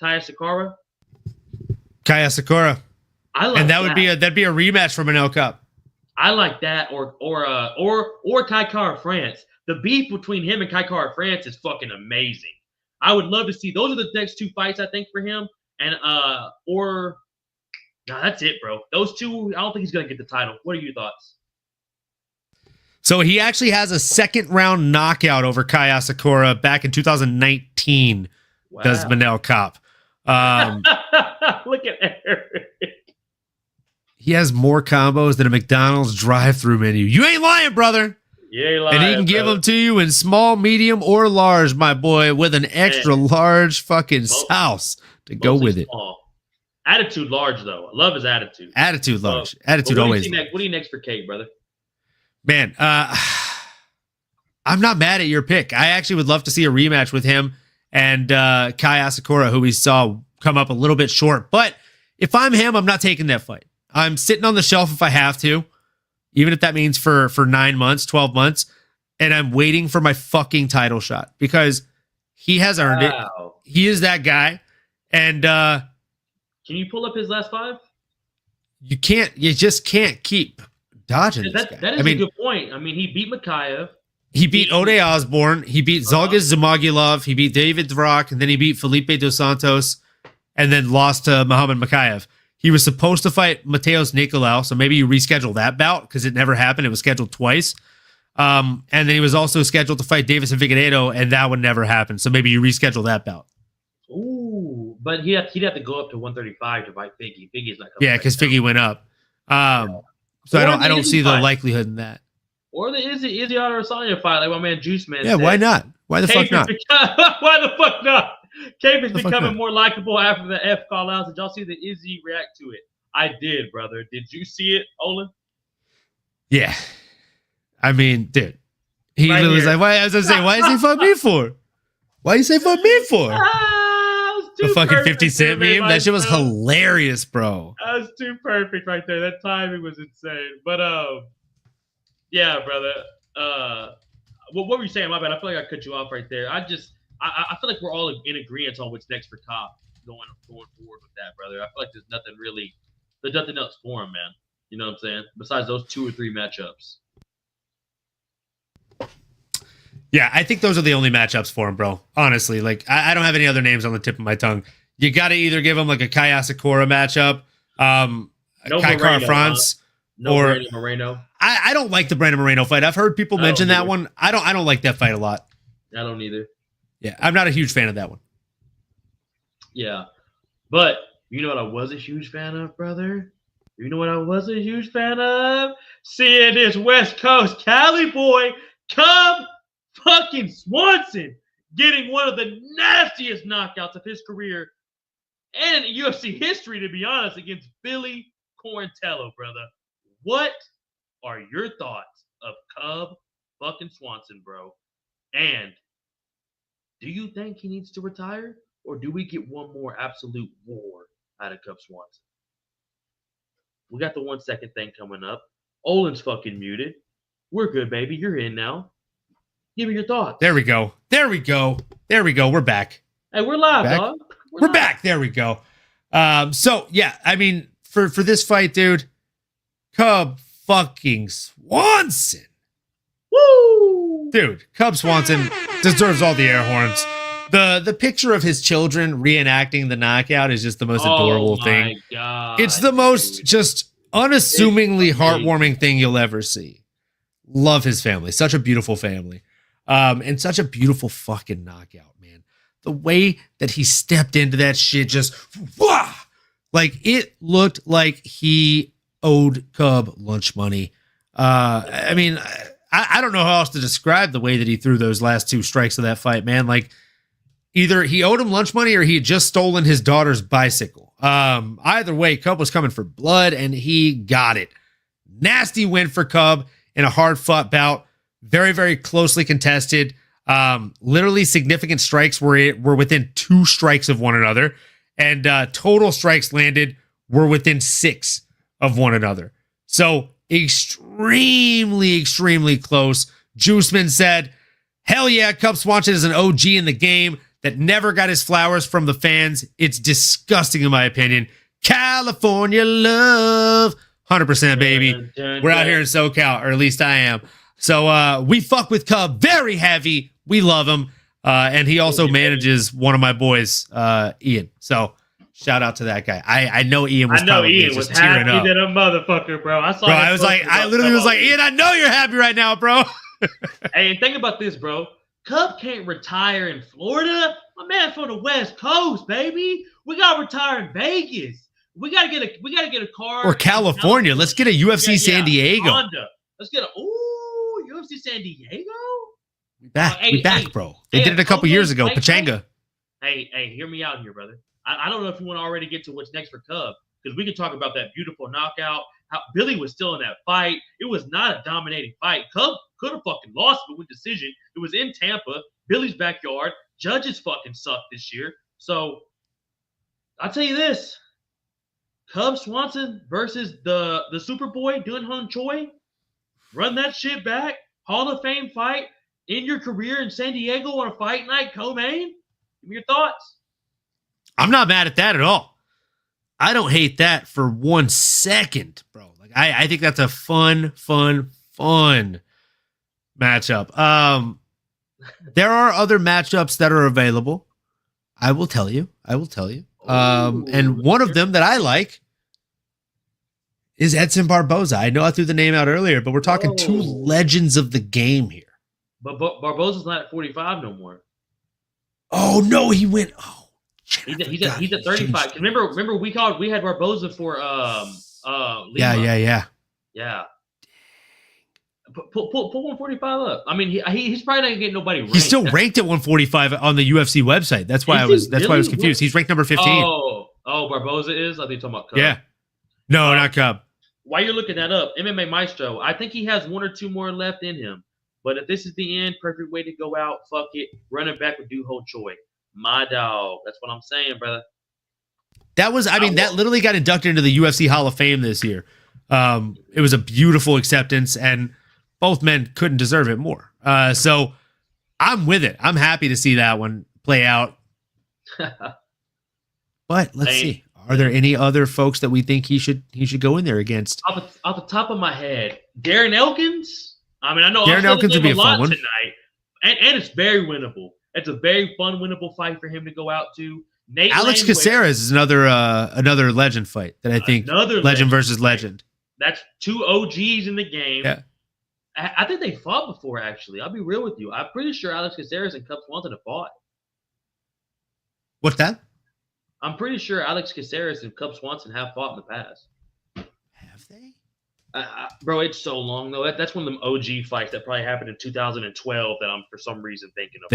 Taya Sakura. Kaya Sakura. I like and that'd be a rematch from Manel Cup. I like that, or Kai Kara France. The beef between him and Kai Kara France is fucking amazing. I would love to see. Those are the next 2 fights I think for him. And that's it, bro. Those 2, I don't think he's gonna get the title. What are your thoughts? So he actually has a 2nd round knockout over Kaya Sakura back in 2019. Wow. Does Manel Cup. Look at Eric. He has more combos than a McDonald's drive-through menu. You ain't lying, brother. You ain't lying. And he can give them to you in small, medium, or large, my boy, with an extra large fucking sauce to go with it. Small. Attitude large, though. I love his attitude. Attitude large. Attitude always. What do you next for Kate, brother? Man, I'm not mad at your pick. I actually would love to see a rematch with him and Kai Asakura, who we saw come up a little bit short. But if I'm him, I'm not taking that fight. I'm sitting on the shelf if I have to, even if that means for 9 months, 12 months, and I'm waiting for my fucking title shot because he has earned it. He is that guy. And can you pull up his last 5? You just can't keep dodging this guy. That is a good point. I mean, he beat Makayev. He beat Ode Osborne. He beat Zhalgas Zhumagulov. He beat David Dvorak, and then he beat Felipe Dos Santos, and then lost to Muhammad Makayev. He was supposed to fight Mateos Nicolau, so maybe you reschedule that bout because it never happened. It was scheduled twice. And then he was also scheduled to fight Davis and Figueiredo, and that would never happen. So maybe you reschedule that bout. Ooh, but he'd have to go up to 135 to fight Figgy. Figgy's not coming. Yeah, because Figgy went up. So I don't see the likelihood in that. Or the Izzy Adesanya fight, like my man Juice Man. Yeah, said. Why not? Why the fuck not? Why the fuck not? Cave is becoming more likable after the F call outs. Did y'all see the Izzy react to it? I did, brother. Did you see it, Olin? Yeah. I mean, dude. He was like, why is he fuck me for? Why you say fuck me for? The fucking 50 Cent meme? That shit was hilarious, bro. That was too perfect right there. That timing was insane. But yeah, brother. What were you saying? My bad. I feel like I cut you off right there. I feel like we're all in agreement on what's next for Cobb going forward with that, brother. I feel like there's nothing else for him, man. You know what I'm saying? Besides those 2 or 3 matchups. Yeah, I think those are the only matchups for him, bro. Honestly, like I don't have any other names on the tip of my tongue. You got to either give him like a Kai Asakura matchup, Kai Kara France, or Brandon Moreno. I don't like the Brandon Moreno fight. I've heard people mention that one. I don't like that fight a lot. I don't either. Yeah, I'm not a huge fan of that one. Yeah, but you know what I was a huge fan of, brother? You know what I was a huge fan of? Seeing this West Coast Cali boy come fucking Swanson getting one of the nastiest knockouts of his career and in UFC history, to be honest, against Billy Quarantello, brother. What are your thoughts of Cub fucking Swanson, bro? And do you think he needs to retire, or do we get one more absolute war out of Cub Swanson? We got the 1 second thing coming up. Olin's fucking muted. We're good, baby. You're in now. Give me your thoughts. There we go. We're back. Hey, we're live, dog. We're back. There we go. So yeah, I mean, for this fight, dude, Cub fucking Swanson. Woo! Dude, Cub Swanson deserves all the air horns. The picture of his children reenacting the knockout is just the most adorable thing. God. It's the most just unassumingly heartwarming thing you'll ever see. Love his family. Such a beautiful family. And such a beautiful fucking knockout, man. The way that he stepped into that shit just, wah! Like, it looked like he owed Cub lunch money. I mean, I don't know how else to describe the way that he threw those last 2 strikes of that fight, man. Like, Either he owed him lunch money or he had just stolen his daughter's bicycle. Either way, Cub was coming for blood, and he got it. Nasty win for Cub in a hard-fought bout. Very, very closely contested. Literally significant strikes were within 2 strikes of one another, and total strikes landed were within 6 of one another. So extremely, extremely close. Juiceman said, hell yeah, Cub Swanson is an OG in the game that never got his flowers from the fans. It's disgusting in my opinion. California love. 100%, baby. We're out here in SoCal, or at least I am. So we fuck with Cub very heavy. We love him. And he also manages one of my boys, Ian. So shout out to that guy. I know Ian was probably Ian was happy than a motherfucker, bro. I literally was like, Ian, I know you're happy right now, bro. Hey, and think about this, bro. Cub can't retire in Florida. My man from the West Coast, baby. We gotta retire in Vegas. We gotta get a car. Or California. Let's get a UFC San Diego. Honda. Let's get UFC San Diego. We back, bro. They did it a couple years ago. Pachanga. Hey, hear me out here, brother. I don't know if you want to already get to what's next for Cub, because we can talk about that beautiful knockout. How Billy was still in that fight. It was not a dominating fight. Cub could have fucking lost it with decision. It was in Tampa, Billy's backyard. Judges fucking sucked this year. So I'll tell you this. Cub Swanson versus the Superboy, Dun Hun Choi. Run that shit back. Hall of Fame fight in your career in San Diego on a fight night, co-main. Give me your thoughts. I'm not mad at that at all. I don't hate that for 1 second, bro. Like I think that's a fun matchup. There are other matchups that are available. I will tell you. And one of them that I like is Edson Barboza. I know I threw the name out earlier, but we're talking 2 legends of the game here. But Barboza's not at 45 no more. Oh no, he went. Oh. He's at 35. Remember we had Barboza for Lima. Yeah. Pull 145 up. I mean, he's probably not gonna get nobody ranked. He's still ranked at 145 on the UFC website. That's why I was confused. He's ranked number 15. Oh, Barboza is? I think you're talking about Cub. Yeah. No, not Cub. While you're looking that up, MMA Maestro, I think he has 1 or 2 more left in him. But if this is the end, perfect way to go out. Fuck it. Running back with Doo Ho Choi. My dog. That's what I'm saying, brother. That literally got inducted into the UFC Hall of Fame this year. It was a beautiful acceptance, and both men couldn't deserve it more. So I'm with it. I'm happy to see that one play out. But let's see. Are there any other folks that we think he should go in there against? Off the top of my head, Darren Elkins. I mean, I know Darren Elkins would be a fun one tonight, and it's very winnable. It's a very fun, winnable fight for him to go out to. Alex Caceres is another legend fight that I think legend versus legend. That's 2 OGs in the game. Yeah. I think they fought before, actually. I'll be real with you. I'm pretty sure Alex Caceres and Cub Swanson have fought. What's that? I'm pretty sure Alex Caceres and Cub Swanson have fought in the past. Have they? Bro, it's so long though. That's one of them OG fights that probably happened in 2012 that I'm for some reason thinking of.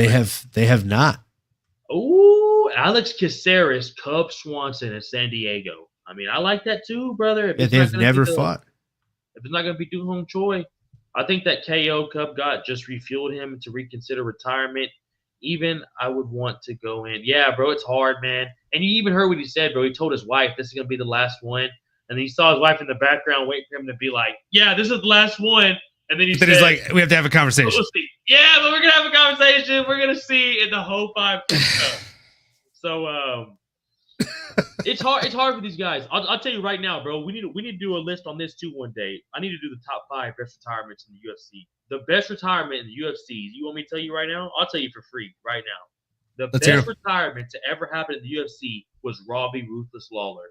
They have not. Oh, Alex Caceres, Cub Swanson in San Diego. I mean, I like that too, brother. They have never fought. If it's not going to be Doo Ho Choi, I think that KO Cub got just refueled him to reconsider retirement. Even I would want to go in. Yeah, bro, it's hard, man. And you even heard what he said, bro. He told his wife this is going to be the last one. And then he saw his wife in the background waiting for him to be like, yeah, this is the last one. And then he's like, we have to have a conversation. We'll see. Yeah, but we're going to have a conversation. We're going to see in the whole 5. So it's hard. It's hard for these guys. I'll tell you right now, bro. We need to do a list on this too one day. I need to do the top 5 best retirements in the UFC. The best retirement in the UFC. You want me to tell you right now? I'll tell you for free right now. The best retirement to ever happen in the UFC was Robbie Ruthless Lawler.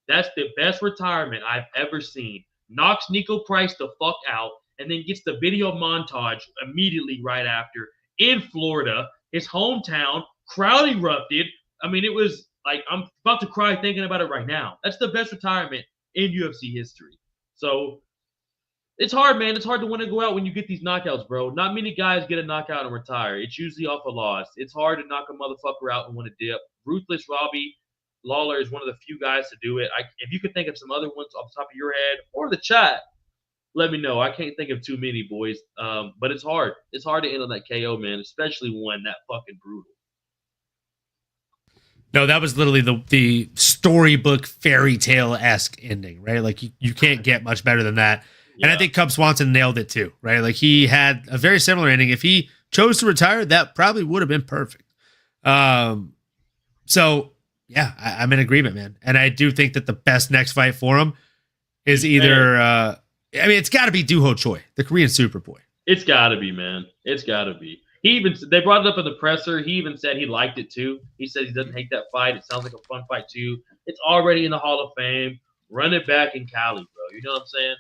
That's the best retirement I've ever seen. Knocks Nico Price the fuck out and then gets the video montage immediately right after in Florida, his hometown. Crowd erupted. I mean, it was like I'm about to cry thinking about it right now. That's the best retirement in UFC history. So It's hard, man. It's hard to want to go out when you get these knockouts, bro. Not many guys get a knockout and retire. It's usually off a loss. It's hard to knock a motherfucker out and want to dip. Ruthless Robbie Lawler is one of the few guys to do it. If you could think of some other ones off the top of your head or the chat, let me know. I can't think of too many, boys. But it's hard. It's hard to end on that KO, man, especially one that fucking brutal. No, that was literally the storybook fairy tale-esque ending, right? Like you can't get much better than that. Yeah. And I think Cub Swanson nailed it too, right? Like he had a very similar ending. If he chose to retire, that probably would have been perfect. So yeah, I'm in agreement, man. And I do think that the best next fight for him is either, I mean, it's got to be Doo Ho Choi, the Korean Superboy. It's got to be, man. It's got to be. They brought it up in the presser. He even said he liked it too. He said he doesn't hate that fight. It sounds like a fun fight too. It's already in the Hall of Fame. Run it back in Cali, bro. You know what I'm saying?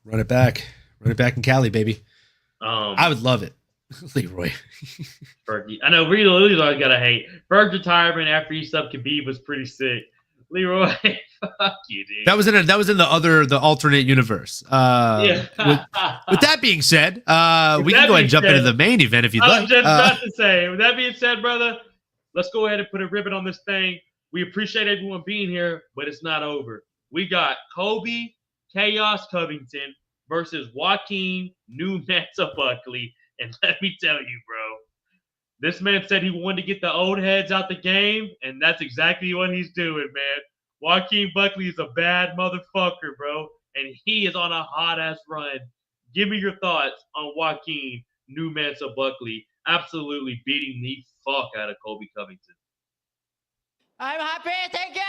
Run it back in Cali, baby. I would love it. Leroy. Fergie. I know Leroy's always gotta hate. Ferg's retirement after he subbed Khabib was pretty sick. Leroy, fuck you, dude. That was in the alternate universe. Yeah. With that being said, we can go ahead and jump into the main event if you'd like. I was just about to say. With that being said, brother, let's go ahead and put a ribbon on this thing. We appreciate everyone being here, but it's not over. We got Colby Chaos Covington versus Joaquin New Mesa Buckley. And let me tell you, bro, this man said he wanted to get the old heads out the game, and that's exactly what he's doing, man. Joaquin Buckley is a bad motherfucker, bro, and he is on a hot-ass run. Give me your thoughts on Joaquin New Mesa Buckley absolutely beating the fuck out of Colby Covington. I'm happy, thank you!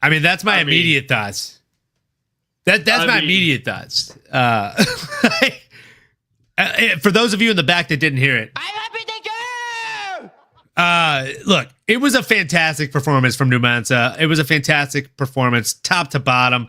I mean, that's my immediate thoughts. That's my immediate thoughts. For those of you in the back that didn't hear it, I'm happy, thank you! Look, it was a fantastic performance from New Mesa. It was a fantastic performance, top to bottom.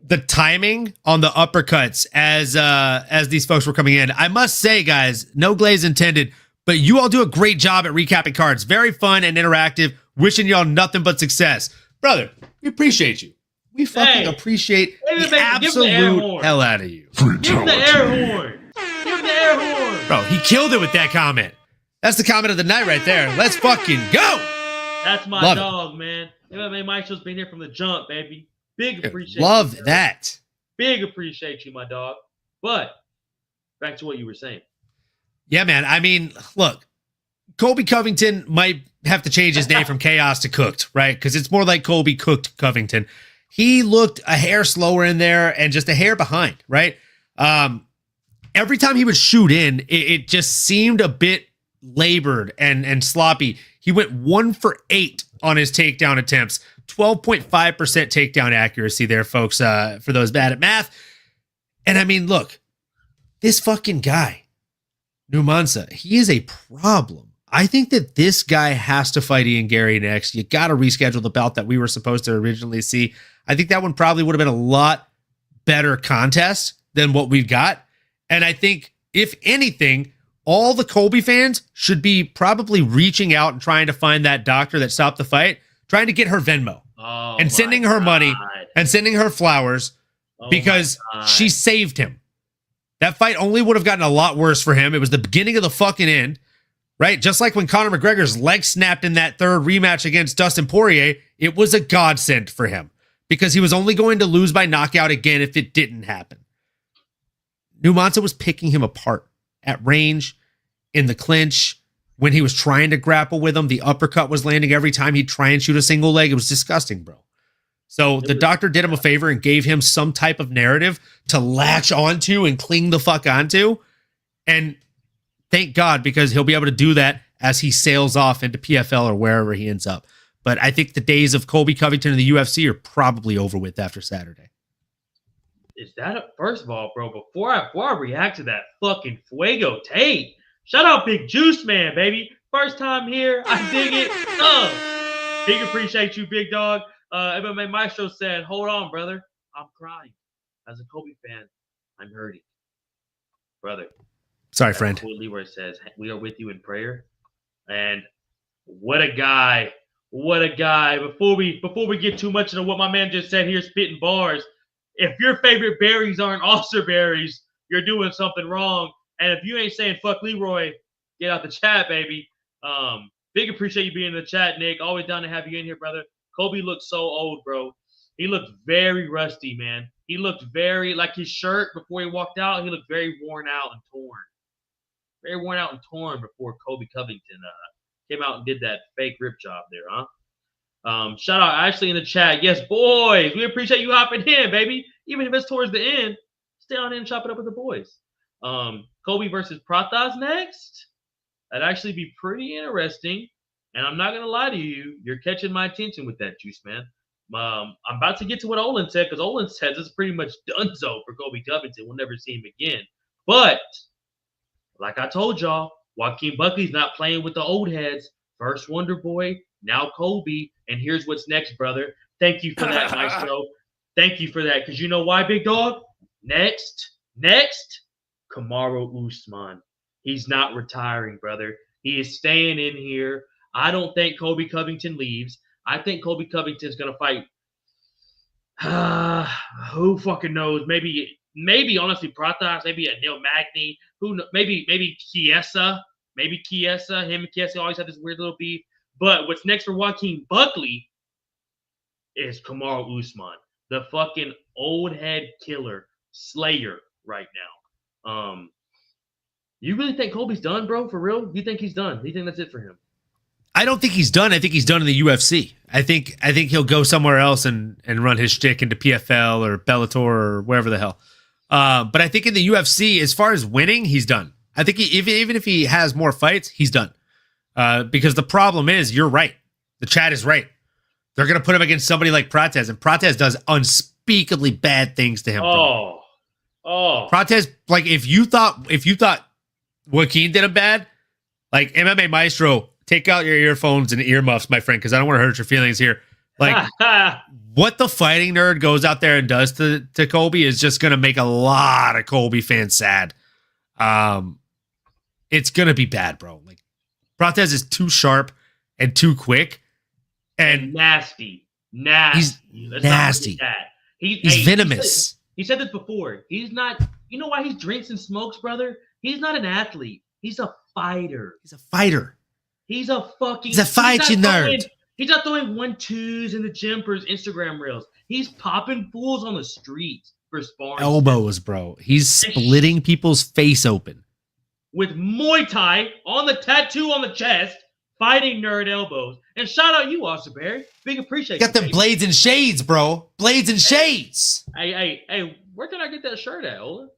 The timing on the uppercuts as these folks were coming in, I must say, guys, no glaze intended, but you all do a great job at recapping cards. Very fun and interactive. Wishing y'all nothing but success. Brother, we appreciate you. We fucking appreciate the absolute hell out of you. Give him the air horn. Give him the air horn. Bro, he killed it with that comment. That's the comment of the night right there. Let's fucking go. That's my dog, man. MMAnomaly Show's been here from the jump, baby. Big appreciation. Love that. Big appreciate you, my dog. But back to what you were saying. Yeah, man. I mean, look, Colby Covington might have to change his name from Chaos to Cooked, right? Because it's more like Colby Cooked Covington. He looked a hair slower in there and just a hair behind, right? Every time he would shoot in, it just seemed a bit labored and sloppy. He went 1 for 8 on his takedown attempts, 12.5% takedown accuracy there, folks, for those bad at math. And I mean, look, this fucking guy, New Mesa, he is a problem. I think that this guy has to fight Ian Gary next. You got to reschedule the bout that we were supposed to originally see. I think that one probably would have been a lot better contest than what we've got. And I think, if anything, all the Colby fans should be probably reaching out and trying to find that doctor that stopped the fight, trying to get her Venmo and sending her money and sending her flowers because she saved him. That fight only would have gotten a lot worse for him. It was the beginning of the fucking end, right? Just like when Conor McGregor's leg snapped in that third rematch against Dustin Poirier, it was a godsend for him because he was only going to lose by knockout again if it didn't happen. New Mesa was picking him apart at range, in the clinch, when he was trying to grapple with him. The uppercut was landing every time he'd try and shoot a single leg. It was disgusting, bro. So the doctor did him a favor and gave him some type of narrative to latch onto and cling the fuck onto. And thank God, because he'll be able to do that as he sails off into PFL or wherever he ends up. But I think the days of Colby Covington in the UFC are probably over with after Saturday. Is that first of all, bro, before I react to that fucking Fuego tape, shout out Big Juice Man, baby. First time here. I dig it. Big appreciate you, big dog. MMA Maestro said, hold on, brother. I'm crying. As a Kobe fan, I'm hurting. Brother. Sorry, friend. Leroy says, we are with you in prayer. And what a guy. What a guy. Before we get too much into what my man just said here, spitting bars, if your favorite berries aren't Ulster berries, you're doing something wrong. And if you ain't saying fuck Leroy, get out the chat, baby. Big appreciate you being in the chat, Nick. Always down to have you in here, brother. Kobe looked so old, bro. He looked very rusty, man. He looked very, like his shirt before he walked out, he looked very worn out and torn. Very worn out and torn before Kobe Covington came out and did that fake rip job there, huh? Shout out Ashley in the chat. Yes, boys. We appreciate you hopping in, baby. Even if it's towards the end, stay on in and chop it up with the boys. Kobe versus Pratas next. That'd actually be pretty interesting. And I'm not going to lie to you. You're catching my attention with that, Juice, man. I'm about to get to what Olin said, because Olin says it's pretty much donezo for Kobe Covington. We'll never see him again. But, like I told y'all, Joaquin Buckley's not playing with the old heads. First Wonder Boy, now Kobe. And here's what's next, brother. Thank you for that, Maestro. Thank you for that. Because you know why, big dog? Next, Kamaru Usman. He's not retiring, brother. He is staying in here. I don't think Kobe Covington leaves. I think Kobe Covington's going to fight. Who fucking knows? Maybe honestly, Pratas, maybe a Neil Magny. Who knows? Maybe Chiesa. Maybe Chiesa. Him and Chiesa always had this weird little beef. But what's next for Joaquin Buckley is Kamaru Usman, the fucking old head killer, slayer right now. You really think Kobe's done, bro? For real? You think he's done? You think that's it for him? I don't think he's done. I think he's done in the UFC. I think he'll go somewhere else and run his shtick into PFL or Bellator or wherever the hell. But I think in the UFC, as far as winning, he's done. I think even if he has more fights, he's done. Because the problem is, you're right. The chat is right. They're going to put him against somebody like Prates, and Prates does unspeakably bad things to him. Oh. Prates, like if you thought Joaquin did him bad, like MMA Maestro, take out your earphones and earmuffs, my friend, because I don't want to hurt your feelings here. Like, what the fighting nerd goes out there and does to Kobe is just going to make a lot of Kobe fans sad. It's going to be bad, bro. Like, Prates is too sharp and too quick. And nasty. He's nasty. He's venomous. He said this before. He's not, you know why he drinks and smokes, brother? He's not an athlete. He's a fighter. He's a fighter. He's a fucking. He's a fighting nerd. He's not throwing 1-2s in the gym for his Instagram reels. He's popping fools on the streets for sparring. Elbows, bro. He's splitting people's face open. With Muay Thai on the tattoo on the chest, fighting nerd elbows. And shout out you, Austin Barry. Big appreciation. Got them blades and shades, bro. Blades and shades. Hey, where can I get that shirt at, Ola?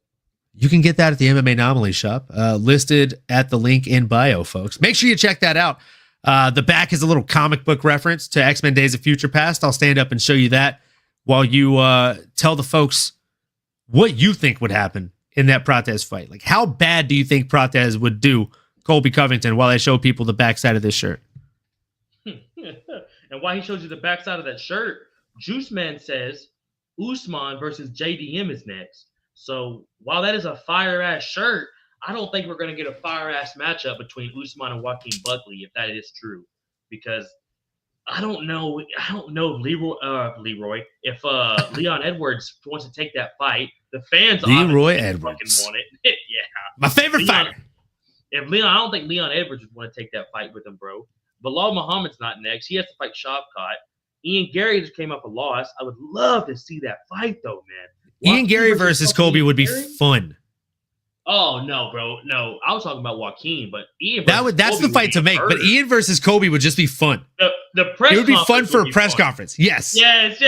You can get that at the MMAnomaly shop, listed at the link in bio, folks. Make sure you check that out. The back is a little comic book reference to X-Men Days of Future Past. I'll stand up and show you that while you tell the folks what you think would happen in that Prates fight. Like, how bad do you think Prates would do Colby Covington while I show people the backside of this shirt? And while he shows you the backside of that shirt, Juice Man says Usman versus JDM is next. So while that is a fire-ass shirt, I don't think we're going to get a fire-ass matchup between Usman and Joaquin Buckley, if that is true. Because I don't know if if Leon Edwards wants to take that fight. The fans Leroy Edwards want it. Yeah. My favorite fighter. I don't think Leon Edwards would want to take that fight with him, bro. Bilal Muhammad's not next. He has to fight Shavkat. Ian Gary just came up a loss. I would love to see that fight, though, man. Ian Gary versus Kobe would be fun. Oh, no, bro. No, I was talking about Joaquin, but Ian that's the fight to make. But Ian versus Kobe would just be fun. The press it would be fun for a press conference. Yes. Yes.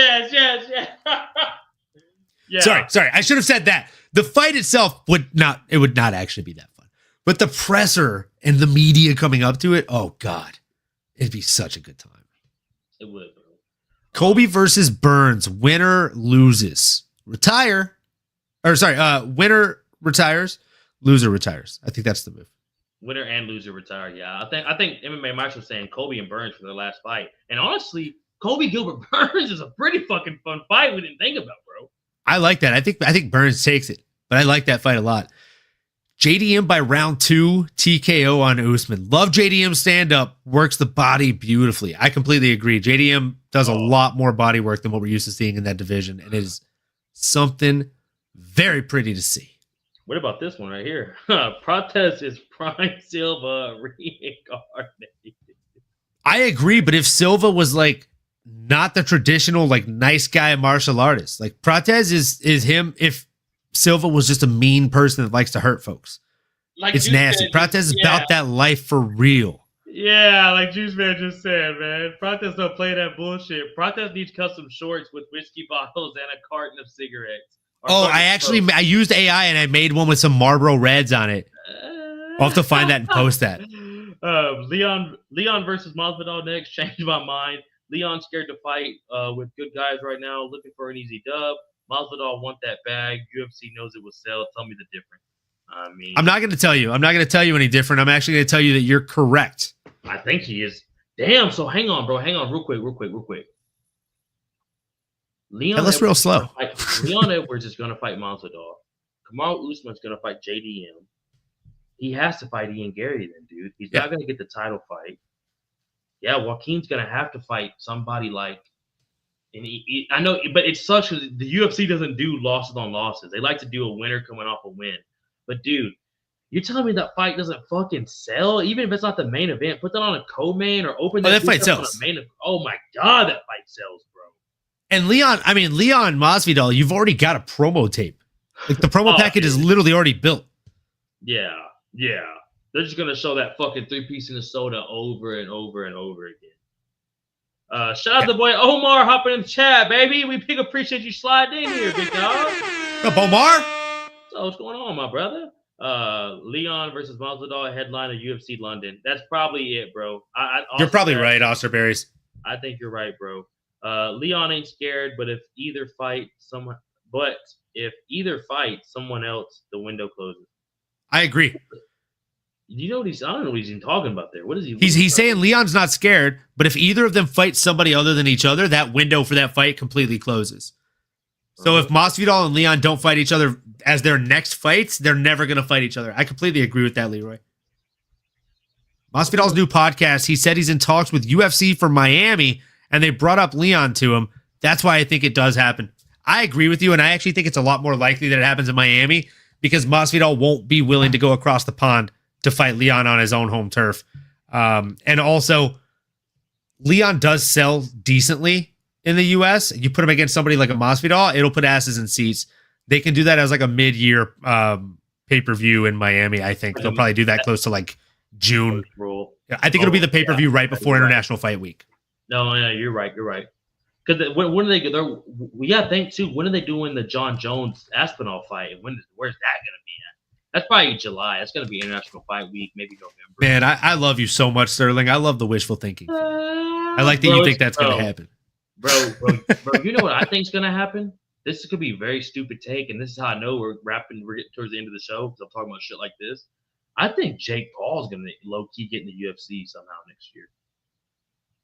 Yeah. Sorry. I should have said that. The fight itself would not actually be that fun. But the presser and the media coming up to it, oh God, it'd be such a good time. It would, bro. Kobe versus Burns. Winner loses. Winner retires. Loser retires. I think that's the move. Winner and loser retire. Yeah, I think MMA Marshall was saying Kobe and Burns for their last fight. And honestly, Kobe Gilbert Burns is a pretty fucking fun fight we didn't think about, bro. I like that. I think Burns takes it, but I like that fight a lot. JDM by round 2, TKO on Usman. Love JDM stand up, works the body beautifully. I completely agree. JDM does a lot more body work than what we're used to seeing in that division, and it is something very pretty to see. What about this one right here? Protest is Prime Silva reincarnated. I agree, but if Silva was like not the traditional like nice guy martial artist, like Protez is him. If Silva was just a mean person that likes to hurt folks, Like it's Juice nasty. Man Protez is about that life for real. Yeah, like Juice Man just said, man. Protest don't play that bullshit. Protest needs custom shorts with whiskey bottles and a carton of cigarettes. Oh, I used AI and I made one with some Marlboro Reds on it. I'll have to find that and post that. Leon versus Masvidal next. Changed my mind. Leon's scared to fight with good guys right now, looking for an easy dub. Masvidal want that bag. UFC knows it will sell. Tell me the difference. I mean, I'm not going to tell you. I'm not going to tell you any different. I'm actually going to tell you that you're correct. I think he is. Damn. So hang on, bro. Hang on, real quick. Leon, let's real slow. Leon Edwards is going to fight Masvidal. Kamaru Usman's going to fight JDM. He has to fight Ian Gary then, dude. He's not going to get the title fight. Yeah, Joaquin's going to have to fight somebody like. And I know, but it sucks because the UFC doesn't do losses on losses. They like to do a winner coming off a win. But dude, you're telling me that fight doesn't fucking sell? Even if it's not the main event, put that on a co-main or open that fight sells. Oh my god, that fight sells, bro. And Leon Masvidal, you've already got a promo tape. Like the promo package is literally already built. Yeah. They're just gonna show that fucking 3-piece in the soda over and over and over again. Shout out to the boy Omar hopping in the chat, baby. We big appreciate you sliding in here, big dog. What's up, Omar? So what's going on, my brother? Leon versus Masvidal, headline of UFC London. That's probably it, bro. You're probably right, Osterberries. I think you're right, bro. Leon ain't scared, but if either fight, someone else, the window closes. I agree. You know what I don't know what he's even talking about there. What is he? He's saying Leon's not scared, but if either of them fight somebody other than each other, that window for that fight completely closes. So if Masvidal and Leon don't fight each other as their next fights, they're never going to fight each other. I completely agree with that, Leroy. Masvidal's new podcast, he said he's in talks with UFC for Miami, and they brought up Leon to him. That's why I think it does happen. I agree with you, and I actually think it's a lot more likely that it happens in Miami because Masvidal won't be willing to go across the pond to fight Leon on his own home turf. And also, Leon does sell decently in the U.S. You put him against somebody like a Masvidal, it'll put asses in seats. They can do that as like a mid-year pay-per-view in Miami, I think. They'll probably do that close to like June. I think it'll be the pay-per-view right before International Fight Week. No, you're right. Because when are they? We got to think too. When are they doing the John Jones Aspinall fight? And where's that going to be at? That's probably July. That's going to be International Fight Week, maybe November. Man, I love you so much, Sterling. I love the wishful thinking. I like that you think that's going to happen. Bro, you know what I think is going to happen? This could be a very stupid take, and this is how I know we're getting towards the end of the show because I'm talking about shit like this. I think Jake Paul's going to low-key get in the UFC somehow next year.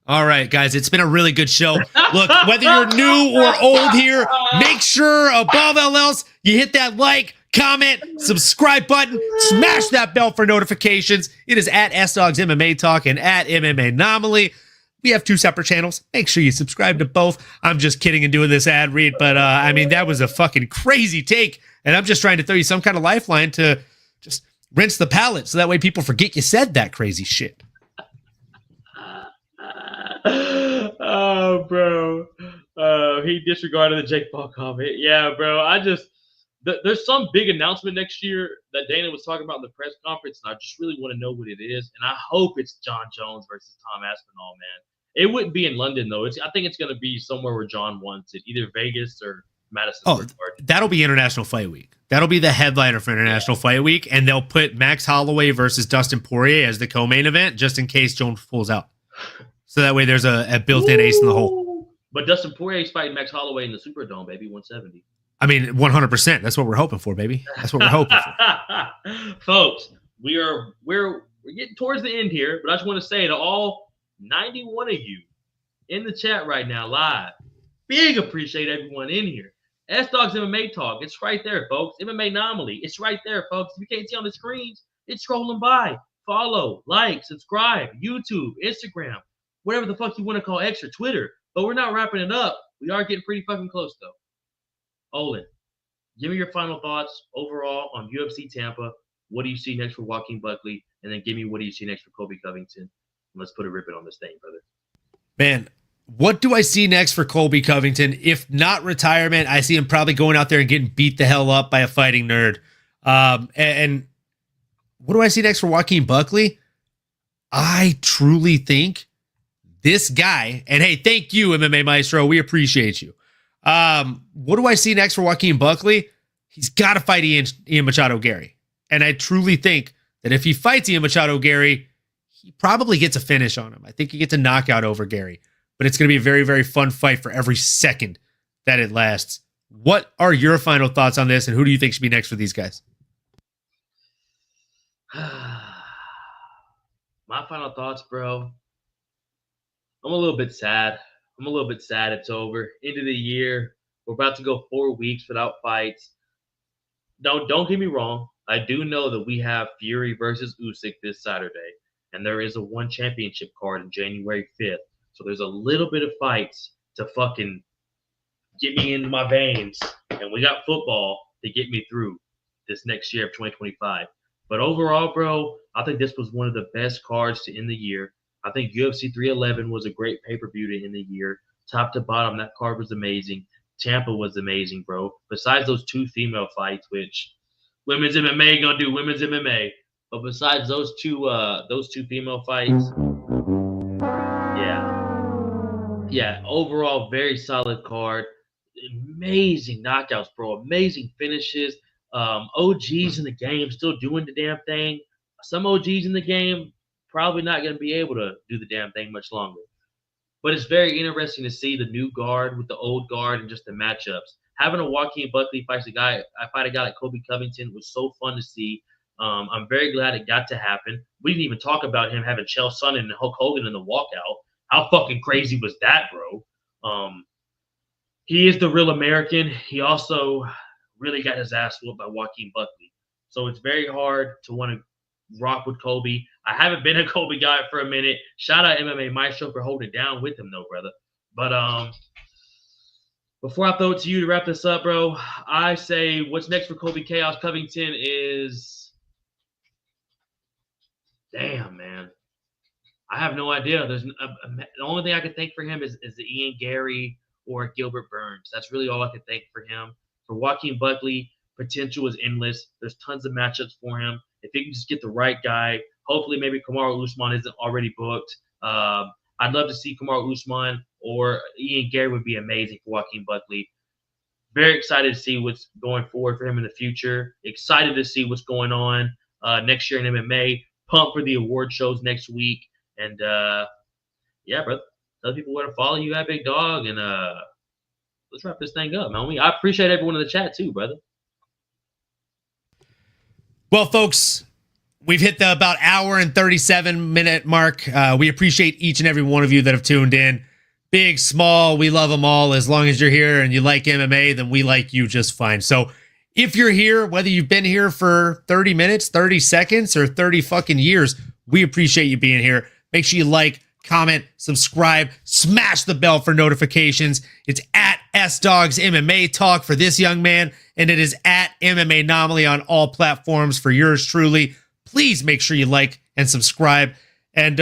All right, guys, it's been a really good show. Look, whether you're new or old here, make sure above all else, you hit that like, comment, subscribe button, smash that bell for notifications. It is at SDawgsMMA Talk and at MMAnomaly. We have 2 separate channels. Make sure you subscribe to both. I'm just kidding and doing this ad read, but I mean, that was a fucking crazy take, and I'm just trying to throw you some kind of lifeline to just rinse the palate so that way people forget you said that crazy shit. Oh, bro. He disregarded the Jake Paul comment. Yeah, bro. There's some big announcement next year that Dana was talking about in the press conference, and I just really want to know what it is. And I hope it's John Jones versus Tom Aspinall, man. It wouldn't be in London, though. I think it's going to be somewhere where John wants it, either Vegas or Madison. Oh, that'll be International Fight Week. That'll be the headliner for International Fight Week, and they'll put Max Holloway versus Dustin Poirier as the co-main event just in case Jones pulls out. So that way there's a built-in ace in the hole. But Dustin Poirier's fighting Max Holloway in the Superdome, baby, 170. I mean, 100%. That's what we're hoping for, baby. That's what we're hoping for. Folks, we're getting towards the end here, but I just want to say to all 91 of you in the chat right now, live, big appreciate everyone in here. SDawgsMMA Talk, it's right there, folks. MMAnomaly, it's right there, folks. If you can't see on the screens, it's scrolling by. Follow, like, subscribe, YouTube, Instagram, whatever the fuck you want to call extra, Twitter. But we're not wrapping it up. We are getting pretty fucking close, though. Olin, give me your final thoughts overall on UFC Tampa. What do you see next for Joaquin Buckley? And then give me what do you see next for Colby Covington? And let's put a ribbon on this thing, brother. Man, what do I see next for Colby Covington? If not retirement, I see him probably going out there and getting beat the hell up by a fighting nerd. And what do I see next for Joaquin Buckley? I truly think this guy, and hey, thank you, MMA Maestro. We appreciate you. What do I see next for Joaquin Buckley? He's got to fight Ian Machado Gary. And I truly think that if he fights Ian Machado Gary, he probably gets a finish on him. I think he gets a knockout over Gary. But it's going to be a very, very fun fight for every second that it lasts. What are your final thoughts on this, and who do you think should be next for these guys? My final thoughts, bro. I'm a little bit sad. It's over. End of the year. We're about to go 4 weeks without fights. Don't get me wrong. I do know that we have Fury versus Usyk this Saturday, and there is a one championship card on January 5th. So there's a little bit of fights to fucking get me into my veins, and we got football to get me through this next year of 2025. But overall, bro, I think this was one of the best cards to end the year. I think UFC 311 was a great pay-per-view to end the year. Top to bottom, that card was amazing. Tampa was amazing, bro. Besides those two female fights, which women's MMA gonna do women's MMA. But besides those two female fights, yeah, overall very solid card. Amazing knockouts, bro. Amazing finishes. OGs in the game still doing the damn thing. Some OGs in the game probably not going to be able to do the damn thing much longer. But it's very interesting to see the new guard with the old guard and just the matchups. Having a Joaquin Buckley fight a guy like Colby Covington was so fun to see. I'm very glad it got to happen. We didn't even talk about him having Chael Sonnen and Hulk Hogan in the walkout. How fucking crazy was that, bro? He is the real American. He also really got his ass whooped by Joaquin Buckley. So it's very hard to want to rock with Colby. I haven't been a Colby guy for a minute. Shout out MMA Maestro for holding it down with him, though, brother. But before I throw it to you to wrap this up, bro, I say what's next for Colby Chaos Covington is damn, man. I have no idea. There's the only thing I can think for him is the Ian Gary or Gilbert Burns. That's really all I can think for him. For Joaquin Buckley, potential is endless. There's tons of matchups for him. If he can just get the right guy, hopefully maybe Kamaru Usman isn't already booked. I'd love to see Kamaru Usman or Ian Gary would be amazing for Joaquin Buckley. Very excited to see what's going forward for him in the future. Excited to see what's going on next year in MMA. Pumped for the award shows next week. And, yeah, brother, tell people where to follow you at, Big Dog. And let's wrap this thing up, man. I appreciate everyone in the chat, too, brother. Well, folks, we've hit the about hour and 37-minute mark. We appreciate each and every one of you that have tuned in. Big, small, we love them all. As long as you're here and you like MMA, then we like you just fine. So if you're here, whether you've been here for 30 minutes, 30 seconds, or 30 fucking years, we appreciate you being here. Make sure you like, comment, subscribe, smash the bell for notifications. It's at SDawgsMMA Talk for this young man, and it is at MMAnomaly on all platforms for yours truly. Please make sure you like and subscribe, and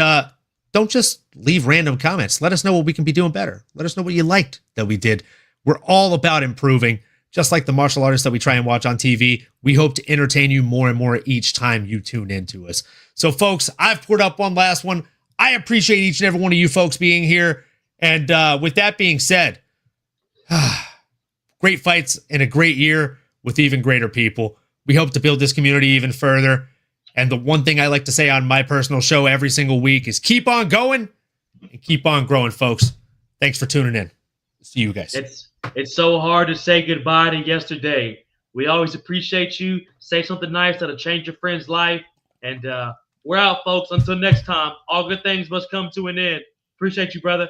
don't just leave random comments. Let us know what we can be doing better. Let us know what you liked that we did. We're all about improving, just like the martial artists that we try and watch on TV. We hope to entertain you more and more each time you tune into us. So, folks, I've put up one last one. I appreciate each and every one of you folks being here. And with that being said, great fights and a great year with even greater people. We hope to build this community even further. And the one thing I like to say on my personal show every single week is keep on going and keep on growing, folks. Thanks for tuning in. See you guys. It's so hard to say goodbye to yesterday. We always appreciate you. Say something nice that'll change your friend's life. And we're out, folks. Until next time, all good things must come to an end. Appreciate you, brother.